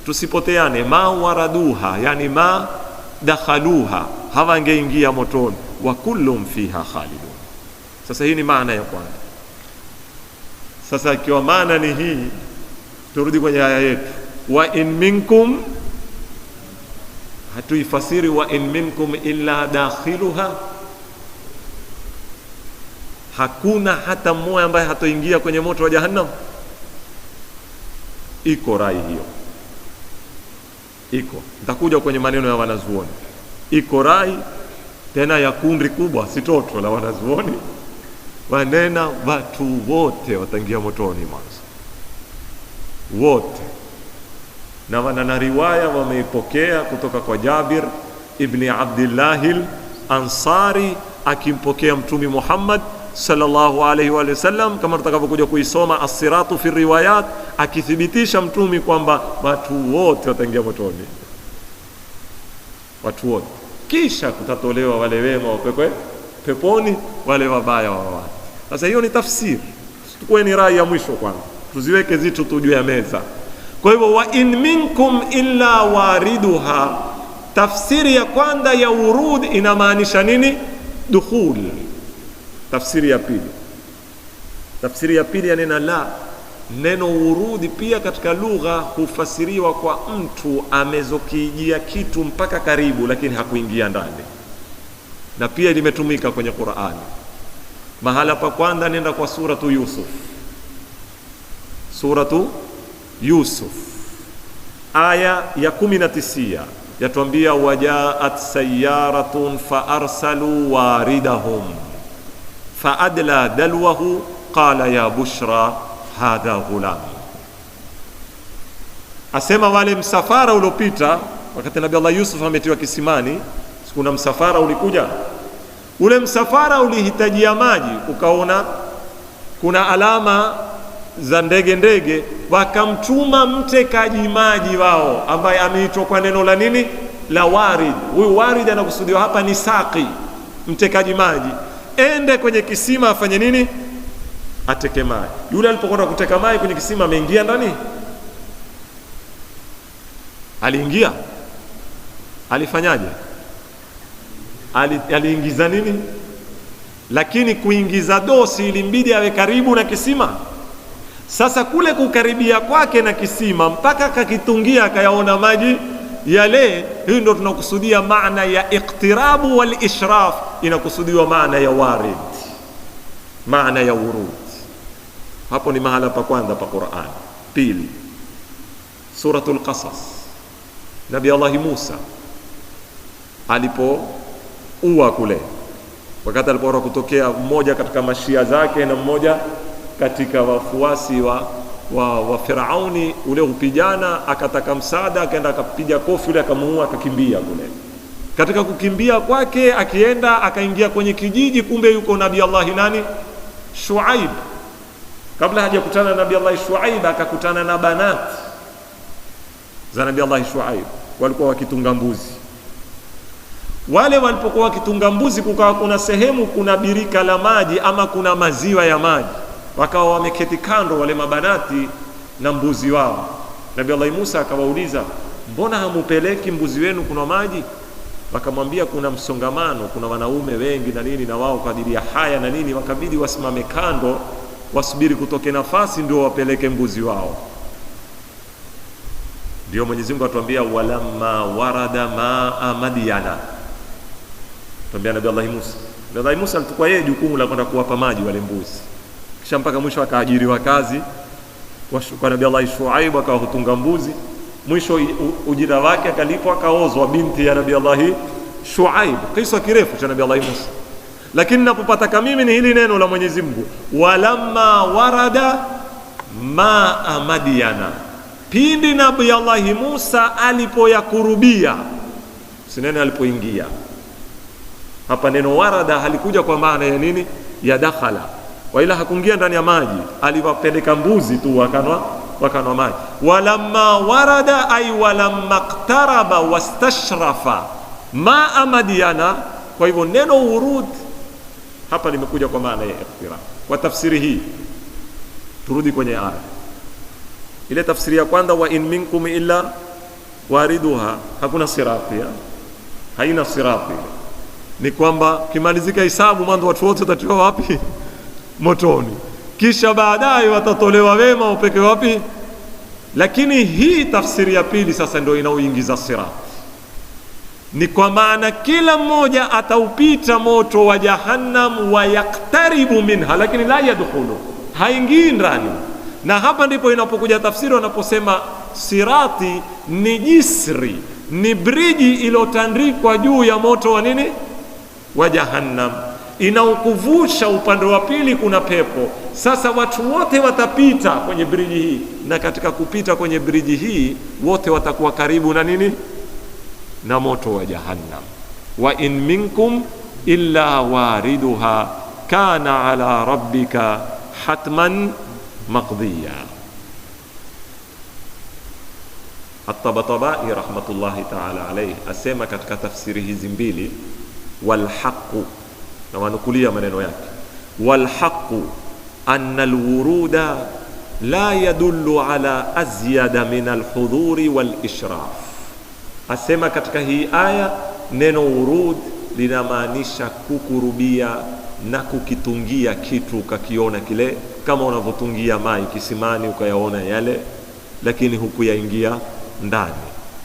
Tusipoteane, ma waraduha yani ma dakhaluha, hawangeingia motoni. Wa kullum fiha khalidun. Sasa hii ni maana ya kwanza. Sasa ikiwa maana ni hii, turudi kwenye aya yetu, wa in minkum, hatuifasiri wa in minkum illa dakhiluha. Hakuna hata mmoja ambaye hatoingia kwenye moto wa Jahannam. Iko rai hiyo, iko, nitakuja kwenye maneno ya wanazuoni. Iko rai tena ya kundi kubwa, si toto la wanazuoni, wanena watu wote wataingia motoni mwanzo, wote. Na wana riwaya wameipokea kutoka kwa Jabir ibn Abdullah al-Ansari akimpokea Mtume Muhammad sallallahu alaihi wa sallam, kama tutakavyokuja kuisoma as-siratu fi riwayat, akithibitisha Mtume kwamba watu wote wataingia motoni, watu wote. Kisha kutatolewa wale wema wapekwe peponi, wale wabaya wawati. Sasa hiyo ni tafsiri, tukue ni rai ya mwisho kwanza, tuziweke zitu tujue ya meza. Kwa hivyo wa in minkum illa wariduha, tafsiri ya kwanza ya urud inamaanisha nini? Dukhul. Tafsiri ya pili ya neno la, neno urudi pia katika lugha hufasiriwa kwa mtu amezokijia kitu mpaka karibu lakini hakuingia ndani, na pia limetumika kwenye Qur'ani. Mahala pa kwanza nenda kwa suratu Yusuf aya ya 19, yatuambia wajaat sayyaratun fa arsalu waridahum fa adla dalwahu qala ya bushra hadha ghulam. Asema wale msafara uliopita wakati Nabii Allah Yusuf ametiwa kisimani, kuna msafara ulikuja, ule msafara ulihitajia maji, ukaona kuna alama za ndege, wakamtuma mtekaji maji wao ambaye ameitwa kwa neno la nini? La warid. Huyu warid anakusudiwa hapa ni saqi, mtekaji maji. Ende kwenye kisima afanye nini? Ateke maji. Yule alipokwenda kuteka maji kwenye kisima, ameingia ndani? Aliingia? Alifanyaje? Aliingiza nini? Lakini kuingiza dosi ilimbidi awe karibu na kisima. Sasa kule kukaribia kwake na kisima mpaka kakitungia akayaona maji yale, hii ndio tunakusudia maana ya iqtirabu wal ishraf, inakusudiwa maana ya warid, maana ya urud. Hapo ni mahala pa kwanza pa Qur'an. Pili, suratul Qasas, Nabii Allah Musa alipouwa kule, wakati alipoona kutokea mmoja katika mashia zake na mmoja katika wafuasi wa Firauni, ule upijana, akataka msaada, akaenda akapiga kofi yule, akamuua, akakimbia kule. Katika kukimbia kwake akienda akaingia kwenye kijiji, kumbe yuko Nabii Allah nani? Shuaib. Kabla hajakutana na Nabii Allah Shuaib akakutana na banat za Nabii Allah Shuaib, walikuwa wakitunga mbuzi. Wale walipokuwa wakitunga mbuzi, kukawa kuna sehemu kuna birika la maji ama kuna maziwa ya maji, wakawa wameketi kando wale mabanati na mbuzi wao. Nabii Allah Musa akawauliza, mbona hamupeleki mbuzi wenu kuna maji? Wakamwambia kuna msongamano, kuna wanaume wengi na nini, na wao kwa ajili ya haya na nini wakabidi wasimame kando wasubiri kutoke nafasi ndio wapeleke mbuzi wao. Ndio Mwenyezi Mungu atuambia walamma warada maa Madyana, tuambia Nabii Allah Musa. Nabii Allah Musa alikuwa yeye jukumu la kwenda kuwapa maji wale mbuzi, kisha mpaka mwisho akaajiriwa kazi kwa Nabii Allah Shuaib, akawatunga mbuzi. Mwisho ujira wake akalipwa, akaozwa binti ya Nabii Allah Shuaib. Kisa kirefu cha Nabii Allah Musa, lakini napopata mimi ni hili neno la Mwenyezi Mungu, walamma warada maa Madyana, pindi Nabii Allah Musa alipoyakurubia, si neno alipoingia. Hapa neno warada halikuja kwa maana ya nini? ya dakhala, waila hakuingia ndani ya maji, aliwapeleka mbuzi tu wakanwa maji. Walamma warada ay walamma qtaraba wastashrafa maa Madyana. Kwa hivyo neno urud hapa limekuja kwa maana ya iqtira. Kwa tafsiri hii turudi kwenye aya ile. Tafsiri ya kwanza, wa in minkum illa wariduha, hakuna sirati, haina sirati. Ni kwamba kimalizika hisabu mwanzo watu wote watatiwa wapi? Motoni, kisha baadaye watatolewa wema upeke wapi? Lakini hii tafsiri ya pili sasa ndio inaoingiza sirati, ni kwa maana kila mmoja ataupita moto wa Jahannam, wa yaktaribu minha, lakini la yadkhulu, haingii ndani. Na hapa ndipo inapokuja tafsiri wanaposema sirati ni jisri, ni briji iliyotandikwa juu ya moto wa nini? Wa Jahannam, inaukuvusha upande wa pili kuna pepo. Sasa watu wote watapita kwenye briji hii, na katika kupita kwenye briji hii wote watakuwa karibu na nini? Na moto wa Jahannam. Wa in minkum illa wariduha kana ala rabbika hatman maqdiya. At-Tabatabai rahmatullahi ta'ala alayhi asema katika tafsiri hizi mbili, walhaqu, na wanukulia maneno yake, walhaqu anna alwuruda la yadullu ala azyada min alhudhuri walishraf. Asema katika hii aya neno urud linamaanisha kukurubia na kukitungia kitu ukakiona kile, kama unavyotungia mai kisimani ukayaona yale, lakini hukuyaingia ndani.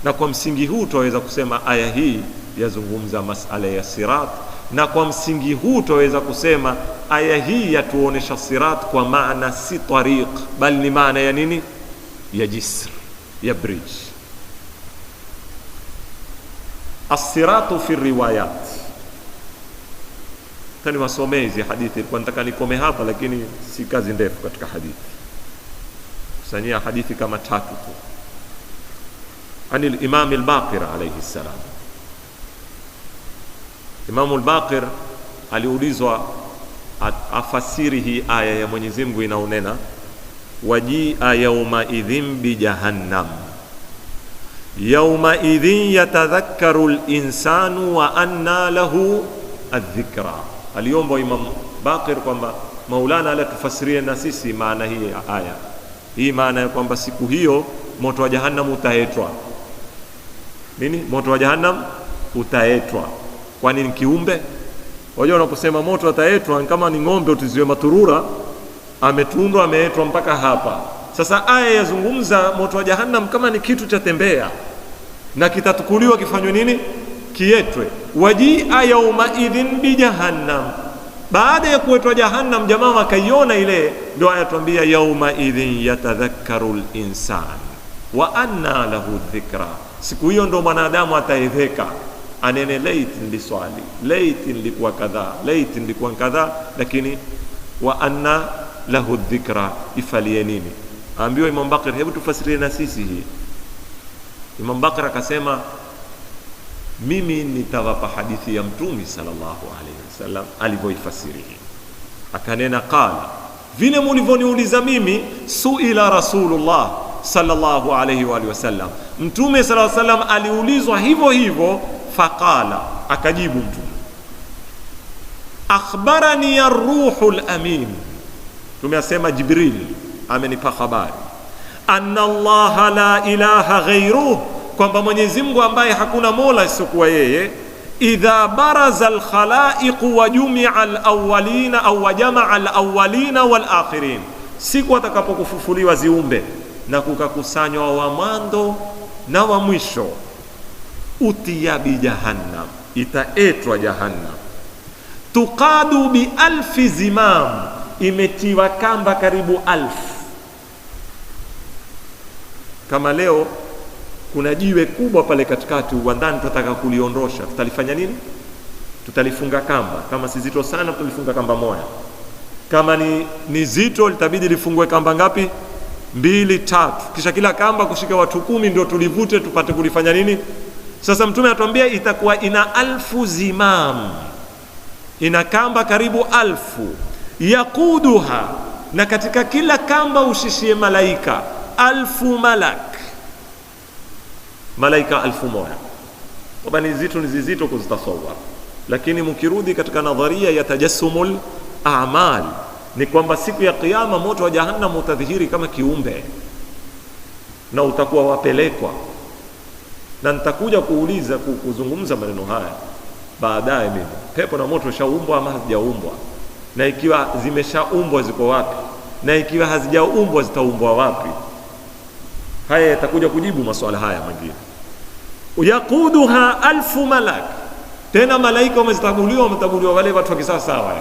Na kwa msingi huu tutaweza kusema aya hii yazungumza masala ya sirat, na kwa msingi huu tutaweza kusema aya hii yatuonesha sirat kwa maana si tariq, bali ni maana ya nini? Ya jisr, ya bridge. As-siratu fi riwayat, tani wasomee hizi hadithi. Ilikuwa nataka nikome hapa, lakini si kazi ndefu katika hadithi, kusanyia hadithi kama tatu tu. Ani al-Imam al-Baqir alayhi salam. Imam al-Baqir aliulizwa afasiri hii aya ya Mwenyezi Mungu inaonena wajia yawma idhin bi jahannam yawma idhin yatadhakkaru al-insanu wa anna lahu adh-dhikra. Aliomba Imam Baqir kwamba Maulana alatufasirie na sisi maana hii ya aya hii, maana ya kwamba siku hiyo moto wa Jahannam utaetwa nini? Moto wa Jahannam utaetwa. Kwani ni kiumbe? Wajua unaposema moto utaetwa kama ni ng'ombe utiziwe maturura, ametundwa ameetwa mpaka hapa. Sasa aya yazungumza moto wa Jahannam kama ni kitu cha tembea na kitatukuliwa kifanywe nini? Kietwe. Wajia yawma idhin bi jahannam, baada ya kuetwa Jahannam jamaa wakaiona ile, ndio aya tuambia yawma idhin yatadhakkaru al-insan wa anna lahu dhikra. Siku hiyo ndo mwanadamu ataedheka, anene late niliswali, late nilikuwa kadha, late nilikuwa kadha, lakini wa anna lahu dhikra, ifalie nini? Ambiwa Imam Baqir, hebu tufasirie na sisi hii. Imam Baqir akasema, mimi nitawapa hadithi ya Mtume sallallahu alaihi wasallam alivyoifasiri hii. Akanena qala, vile mlivyoniuliza mimi, suila Rasulullah sallallahu alaihi wa alihi wasallam, Mtume sallallahu alaihi wasallam aliulizwa hivyo hivyo. Faqala, akajibu Mtume, akhbarani ar-ruhul amin, tumesema Jibril amenipa habari, anna Allah la ilaha ghayruhu, kwamba Mwenyezi Mungu ambaye hakuna mola isiyokuwa yeye, idha baraza al-khalaiq wa jumi'a al-awwalina au wajama'a al-awwalina wal-akhirin, siku atakapokufufuliwa ziumbe na kukakusanywa wa mwanzo na wa mwisho, utiya bi jahannam, itaetwa Jahannam, tuqadu bi alfi zimam, imetiwa kamba karibu alfu. Kama leo kuna jiwe kubwa pale katikati uwandani, tutataka kuliondosha, tutalifanya nini? Tutalifunga kamba. Kama si zito sana, tutalifunga kamba moja. Kama ni zito, litabidi lifungwe kamba ngapi? 2, 3. Kisha kila kamba kushika watu 10 ndio tulivute tupate kulifanya nini? Sasa Mtume anatuambia itakuwa ina alfu zimam, ina kamba karibu alfu. yaquduha, na katika kila kamba ushishie malaika 1000 malak, malaika 1000. Toba ni zito kuzitasawar, lakini mkirudi katika nadharia ya tajassumul a'mal ni kwamba siku ya kiyama moto wa jahannam utadhihiri kama kiumbe na utakuwa wapelekwa, na nitakuja kuuliza kuzungumza maneno haya baadaye. Mimi pepo na moto shaumbwa ama hazijaumbwa, na ikiwa zimeshaumbwa ziko wapi, na ikiwa hazijaumbwa zitaumbwa wapi? Haya yatakuja kujibu maswala haya mengine. Yaquduha 1000 malak, tena malaika wametabuliwa wale watu wa kisasa sawa.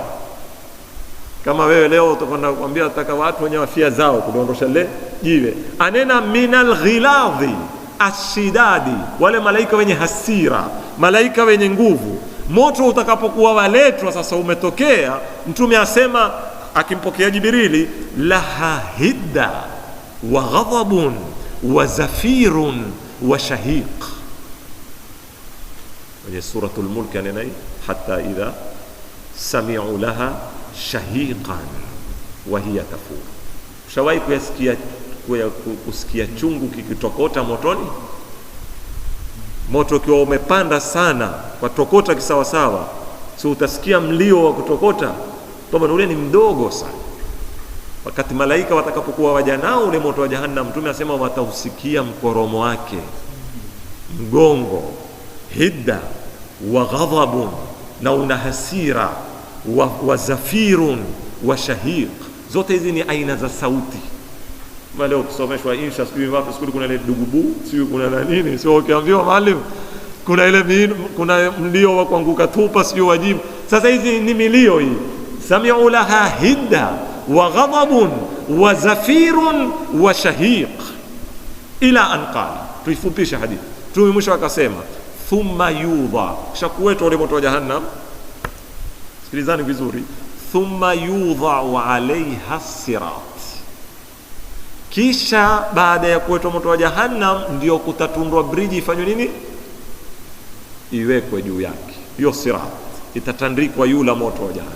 Kama wewe leo utakwenda kuambia nataka watu wenye afya zao kudondosha le jiwe, anena minal ghiladhi ashidadi, wale malaika wenye hasira, malaika wenye nguvu. Moto utakapokuwa waletwa sasa umetokea, Mtume asema akimpokea Jibrili, laha hidda wa ghadabun wa zafirun wa shahiq. Kwenye suratul Mulk anena hatta idha sami'u laha shahiqan wa hiya tafur. Ushawahi kusikia chungu kikitokota motoni? Moto ukiwa umepanda sana kwa tokota kisawasawa, so utasikia mlio wa kutokota, kama ule ni mdogo sana. Wakati malaika watakapokuwa waja nao ule moto wa jahannam, Mtume asema watausikia mkoromo wake, mgongo, hidda wa ghadhabun, na una hasira, wa zafirun wa shahiq. Zote hizi ni aina za sauti. Leo kusomeshwa insha siku wapi, siku kuna ile dugubu, siku kuna na nini, sio ukiambiwa mwalimu kuna ile kuna mlio wa kuanguka tupa, sio wajibu. Sasa hizi ni milio hii, sami'u laha hidda wa ghadabun wa zafirun wa shahiq, ila an qala. Tuifupisha hadithi, Mtume mwisho akasema thumma yudha, shakuwetu wale moto wa jahannam. Sikilizani vizuri, thumma yudha alaiha sirat, kisha baada ya kuwetwa moto wa jahannam ndio kutatundwa bridge ifanywe nini, iwekwe juu yake. Hiyo sirat itatandikwa yula moto wa jahannam.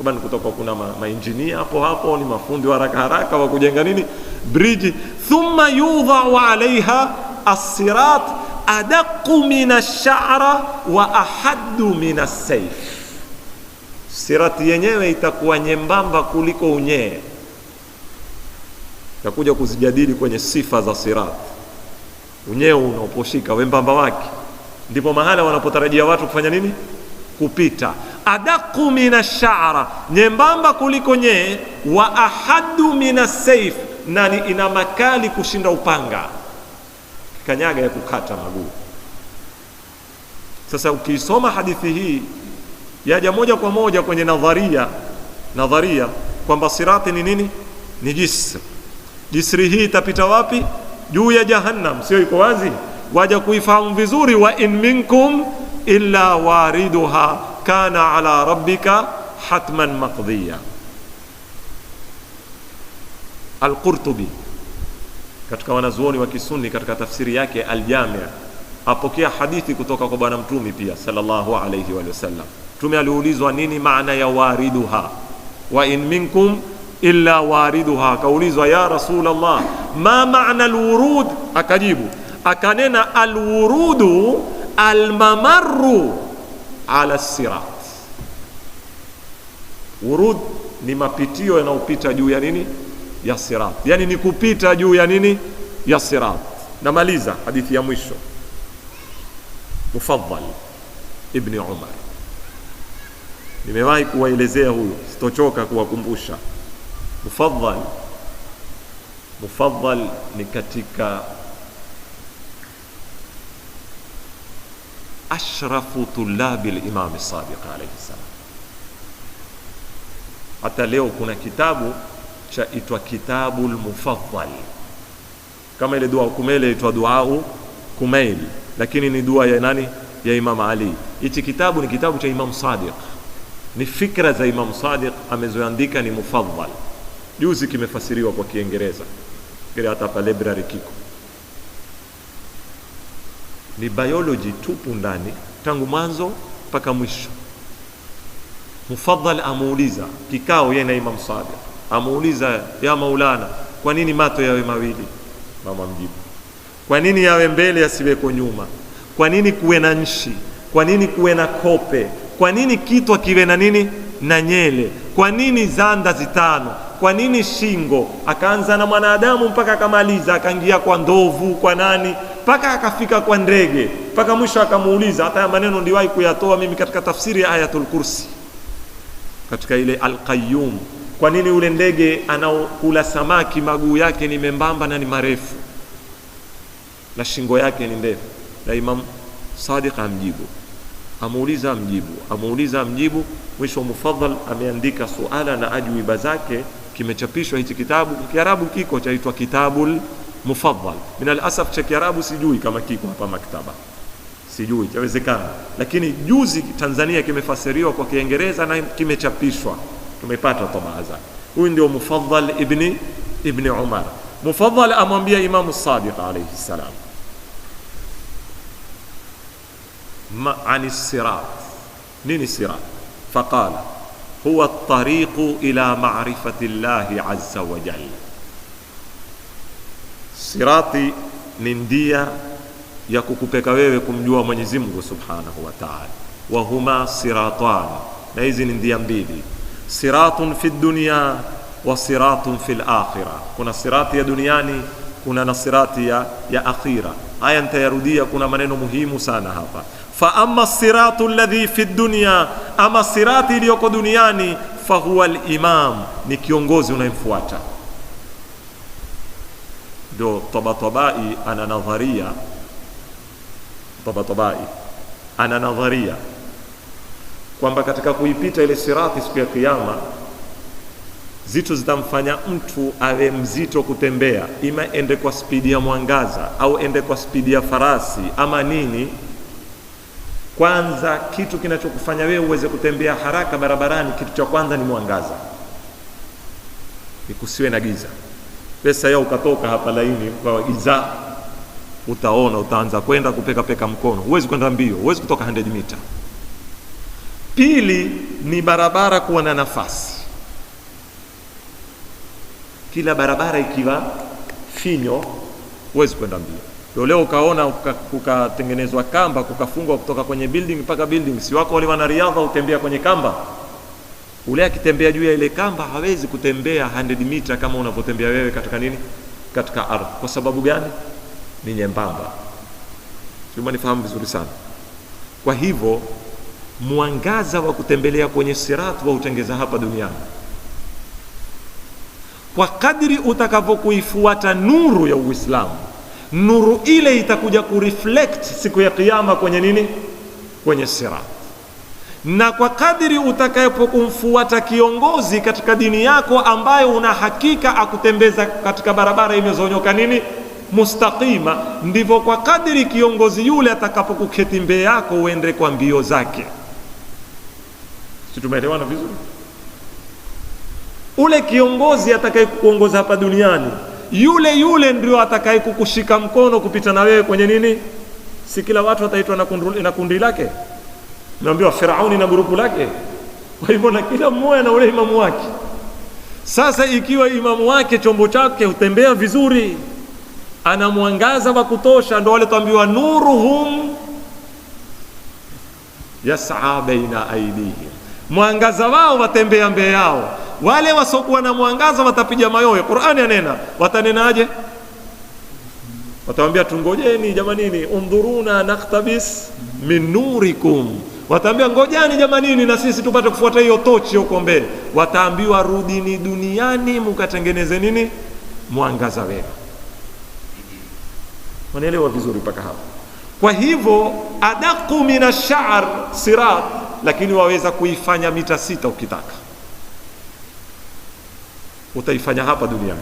Kama kutoka kuna mainjinia hapo ni mafundi wa haraka wa kujenga nini, bridge. Thumma yudha alaiha as-sirat adaqu min ash-sha'ra wa ahaddu min as-sayf. Sirati yenyewe itakuwa nyembamba kuliko unyee. Takuja kuzijadili kwenye sifa za sirat. Unyeo unaoposhika wembamba wake, ndipo mahala wanapotarajia watu kufanya nini, kupita. Adaqu minash-sha'ra, nyembamba kuliko nyee, wa ahaddu minas-sayf, na ina makali kushinda upanga, kanyaga ya kukata maguu. Sasa ukisoma hadithi hii yaja moja kwa moja kwenye nadharia kwamba sirati ni nini, ni jisri hii itapita wapi? Juu ya jahannam, sio iko wazi? Waja kuifahamu vizuri, wa in minkum illa wariduha kana ala rabbika hatman maqdiya. Al-Qurtubi katika wanazuoni wa Kisunni katika tafsiri yake Al-Jami' apokea hadithi kutoka kwa bwana Mtume pia sallallahu alayhi wa sallam. Mtume aliulizwa nini maana ya wariduha, wa in minkum illa wariduha. Kaulizwa ya Rasulullah, ma maana alwurud? Akajibu akanena alwurudu almamarru ala sirat. Wurud ni mapitio yanayopita juu ya nini, ya sirat. Yani ni kupita juu ya nini, ya sirat. Namaliza hadithi ya mwisho. Mufaddal ibn Umar, nimewahi kuwaelezea huyo, sitochoka kuwakumbusha. Mufaddal ni katika ashrafu tulabi al-Imam as-Sadiq alayhi salam. Hata leo kuna kitabu cha itwa Kitabul Mufaddal, kama ile dua Kumail itwa Duau Kumail, lakini ni dua ya nani? Ya Imam Ali. Hichi kitabu ni kitabu cha Imam Sadiq, ni fikra za Imam Sadiq amezoandika, ni Mufaddal. Juzi kimefasiriwa kwa Kiingereza, kile hata pa library kiko. Ni biology tupu ndani, tangu mwanzo mpaka mwisho. Mufaddal amuuliza kikao yeye na Imam Sadiq, amuuliza ya Maulana, kwa nini mato yawe mawili? Mama mjibu, kwa nini yawe mbele yasiweko nyuma? Kwa nini kuwe na nchi? Kwa nini kuwe na kope? Kwa nini kitwa kiwe na nini na nyele? Kwa nini zanda zitano? Kwa nini shingo? Akaanza na mwanadamu mpaka akamaliza, akaingia kwa ndovu, kwa nani, mpaka akafika kwa ndege, mpaka mwisho akamuuliza. Hata maneno ndiwahi kuyatoa mimi katika tafsiri ya Ayatul Kursi katika ile Al-Qayyum. Kwa nini ule ndege anaokula samaki maguu yake ni membamba na ni marefu na shingo yake ni ndefu? Na Imam Sadiq amjibu, amuuliza amjibu, amuuliza amjibu. Mwisho Mufaddal ameandika suala na ajwiba zake, kimechapishwa hichi kitabu. Kiarabu kiko chaitwa Kitabul Mufaddal. Min al-asaf cha Kiarabu sijui kama kiko hapa maktaba, sijui, chawezekana, lakini juzi Tanzania kimefasiriwa kwa Kiingereza na kimechapishwa, tumepata tabaa zake. Huyu ndio Mufaddal ibn Umar. Mufaddal amwambia Imam Sadiq alayhi salam عن الصراط. نين الصراط؟ فقال هو الطريق إلى معرفة الله عز وجل. صراطي ننديا yakukupeka wewe kumjua Mwenyezi Mungu Subhanahu wa Ta'ala. Wa huma siratan, na hizi ni ndia mbili, siratun fi dunya wa siratun fil akhirah. Kuna sirati ya duniani, kuna na sirati ya akhira. Haya nitayarudia, kuna maneno muhimu sana hapa. Fa amma siratu alladhi fi dunya, ama sirati iliyoko duniani, fa huwa al-imam, ni kiongozi unayemfuata. Do Tabatabai ana nadharia, Tabatabai ana nadharia kwamba katika kuipita ile sirati siku ya Kiyama, zitu zitamfanya mtu awe mzito kutembea, ima ende kwa spidi ya mwangaza au ende kwa spidi ya farasi ama nini. Kwanza kitu kinachokufanya wewe uweze kutembea haraka barabarani, kitu cha kwanza ni mwangaza, ikusiwe na giza. Pesa yao ukatoka hapa laini kwa giza, utaona utaanza kwenda kupeka peka mkono, huwezi kwenda mbio, huwezi kutoka 100 mita. Pili ni barabara kuwa na nafasi, kila barabara ikiwa finyo huwezi kwenda mbio. Ndio leo ukaona kukatengenezwa kamba, kukafungwa kutoka kwenye building mpaka building. Si wako wale wanariadha utembea kwenye kamba, ule akitembea juu ya ile kamba hawezi kutembea 100 mita kama unavyotembea wewe katika nini, katika ardhi. Kwa sababu gani? Ni nyembamba. Sio, mnifahamu vizuri sana. Kwa hivyo mwangaza wa kutembelea kwenye sirat wa utengeza hapa duniani, kwa kadri utakavyokuifuata nuru ya Uislamu, nuru ile itakuja kureflect siku ya Kiyama kwenye nini, kwenye sirat. Na kwa kadri utakapokumfuata kiongozi katika dini yako ambayo una hakika akutembeza katika barabara imezonyoka nini, mustaqima, ndivyo kwa kadri kiongozi yule atakapokuketi mbele yako uende kwa mbio zake. Si tumeelewana vizuri? Ule kiongozi atakayekuongoza hapa duniani, yule ndio atakayekukushika mkono kupita na wewe kwenye nini. Si kila watu wataitwa na kundi lake, naambiwa Firauni na grupu lake. Kwa hivyo na kila mmoja na ule imamu wake. Sasa ikiwa imamu wake chombo chake hutembea vizuri, ana mwangaza wa kutosha, ndio wale tuambiwa nuruhum yas'a baina aydihim, mwangaza wao watembea mbele yao. Wale wasokuwa na mwangaza watapiga mayowe. Qur'ani anena, watanenaje? Wataambia tungojeni jamanini, undhuruna naktabis min nurikum. Wataambia ngojani jamanini na sisi tupate kufuata hiyo tochi huko mbele. Wataambiwa rudini duniani mkatengeneze nini, mwangaza wenu. Wanaelewa vizuri mpaka hapo? Kwa hivyo adaku minash'ar sirat, lakini waweza kuifanya mita 6 ukitaka, utaifanya hapa duniani.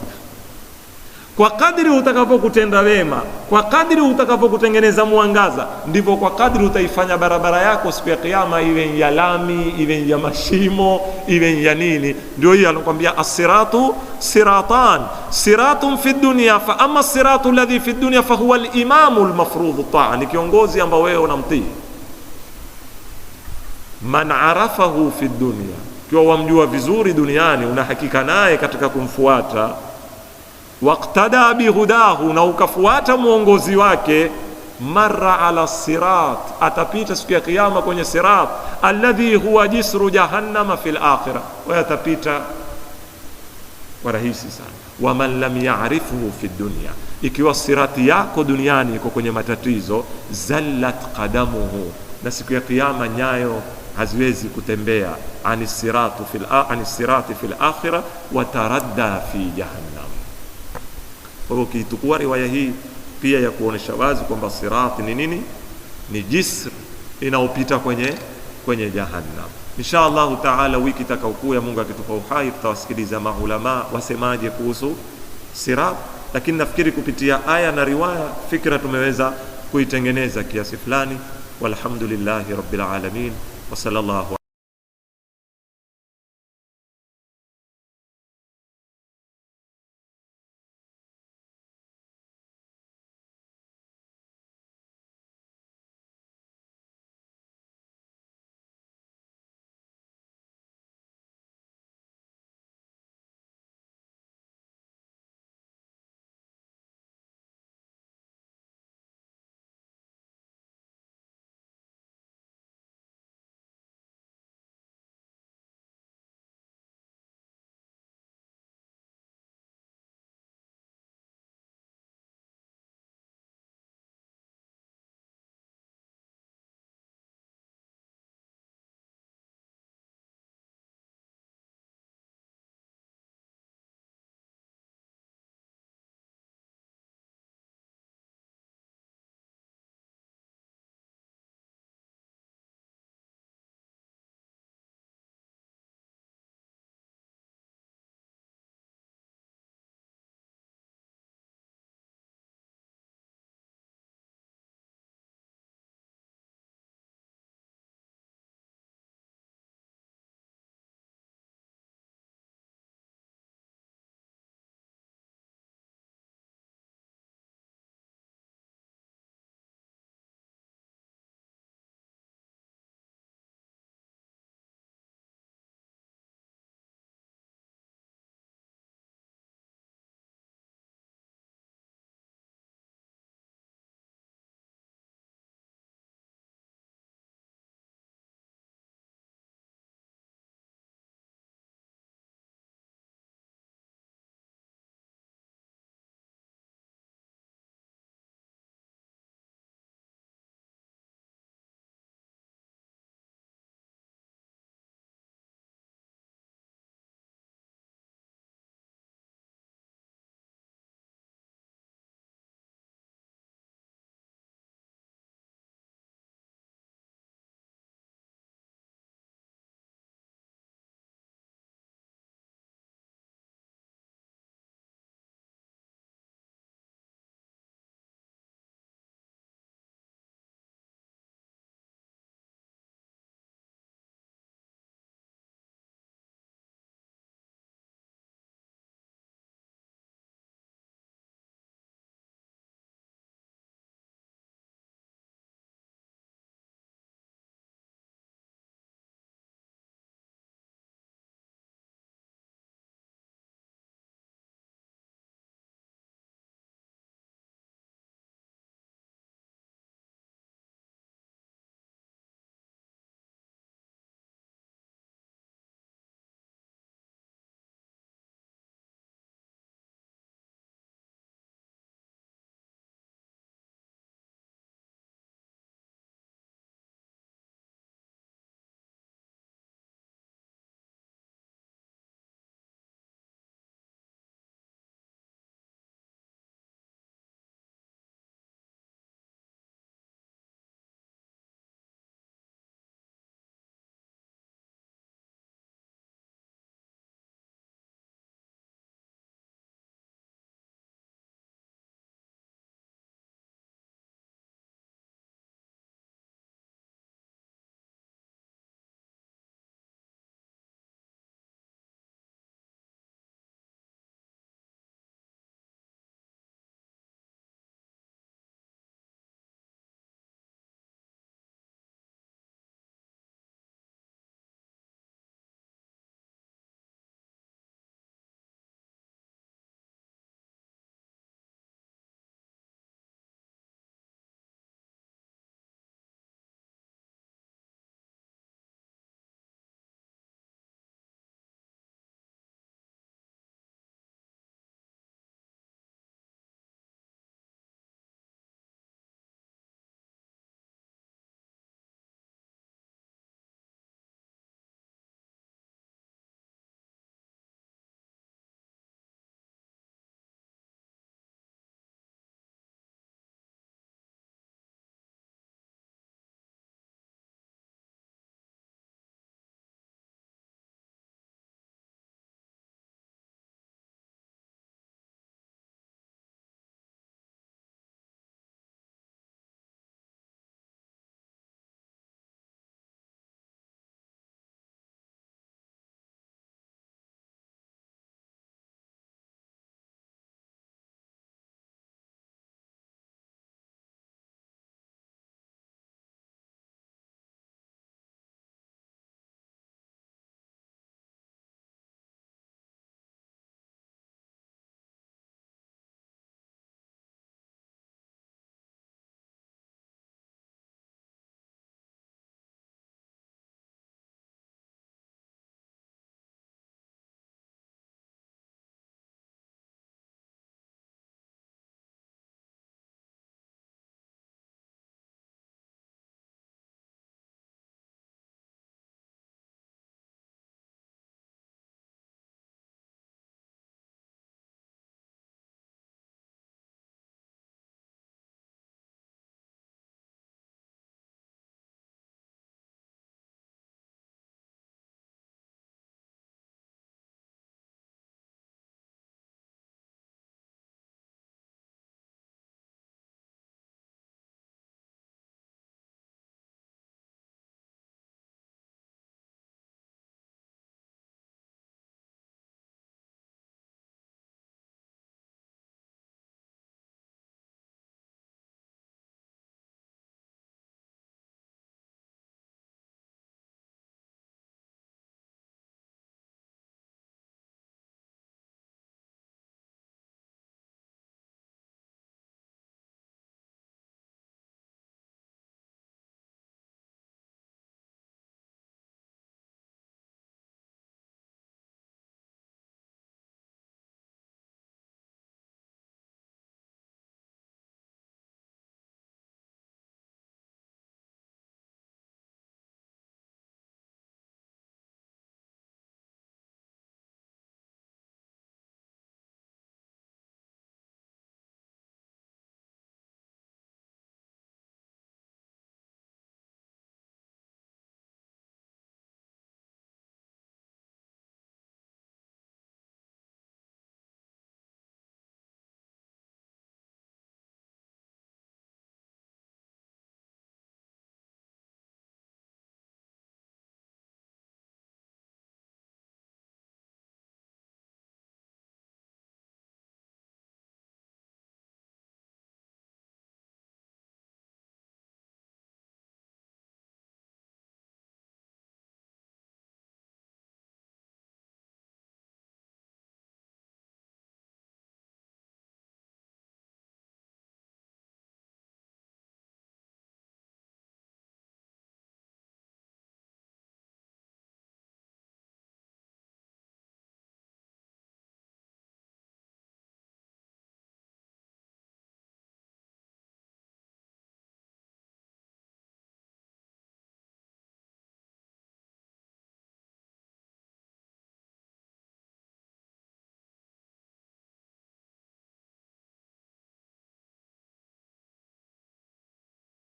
Kwa kadri utakapokutenda wema, kwa kadri utakapokutengeneza mwangaza, ndivyo kwa kadri utaifanya barabara yako siku ya Kiyama iwe ya lami, iwe ya mashimo, iwe ya nini. Ndio hiyo anakuambia as-siratu siratan, siratun fi dunya, fa amma as-siratu alladhi fi dunya fa huwa al-imamu al-mafrudhu ta'a, ni kiongozi ambao wewe unamtii. man arafahu fi dunya, kiwa wamjua vizuri duniani, una hakika naye katika kumfuata, waqtada bihudahu, na ukafuata muongozi wake, marra ala sirat, atapita siku ya kiyama kwenye sirat, alladhi huwa jisru jahannama fil akhirah, wa atapita kwa rahisi sana. Wa man lam ya'rifuhu fi dunya, ikiwa sirati yako duniani iko kwenye matatizo, zallat qadamuhu, na siku ya kiyama nyayo haziwezi kutembea, anisirati fil akhirah, wa taradda fi jahannam. Kwa hivyo kiitukua riwaya hii pia ya kuonesha wazi kwamba sirati ni nini? Ni jisr inaopita kwenye jahannam. Insha Allahu taala wiki itakayokuja, Mungu akitupa uhai, tutawasikiliza maulama wasemaje kuhusu sirat, lakini nafikiri kupitia aya na riwaya fikra tumeweza kuitengeneza kiasi fulani. Walhamdulillahi rabbil alamin wa sallallahu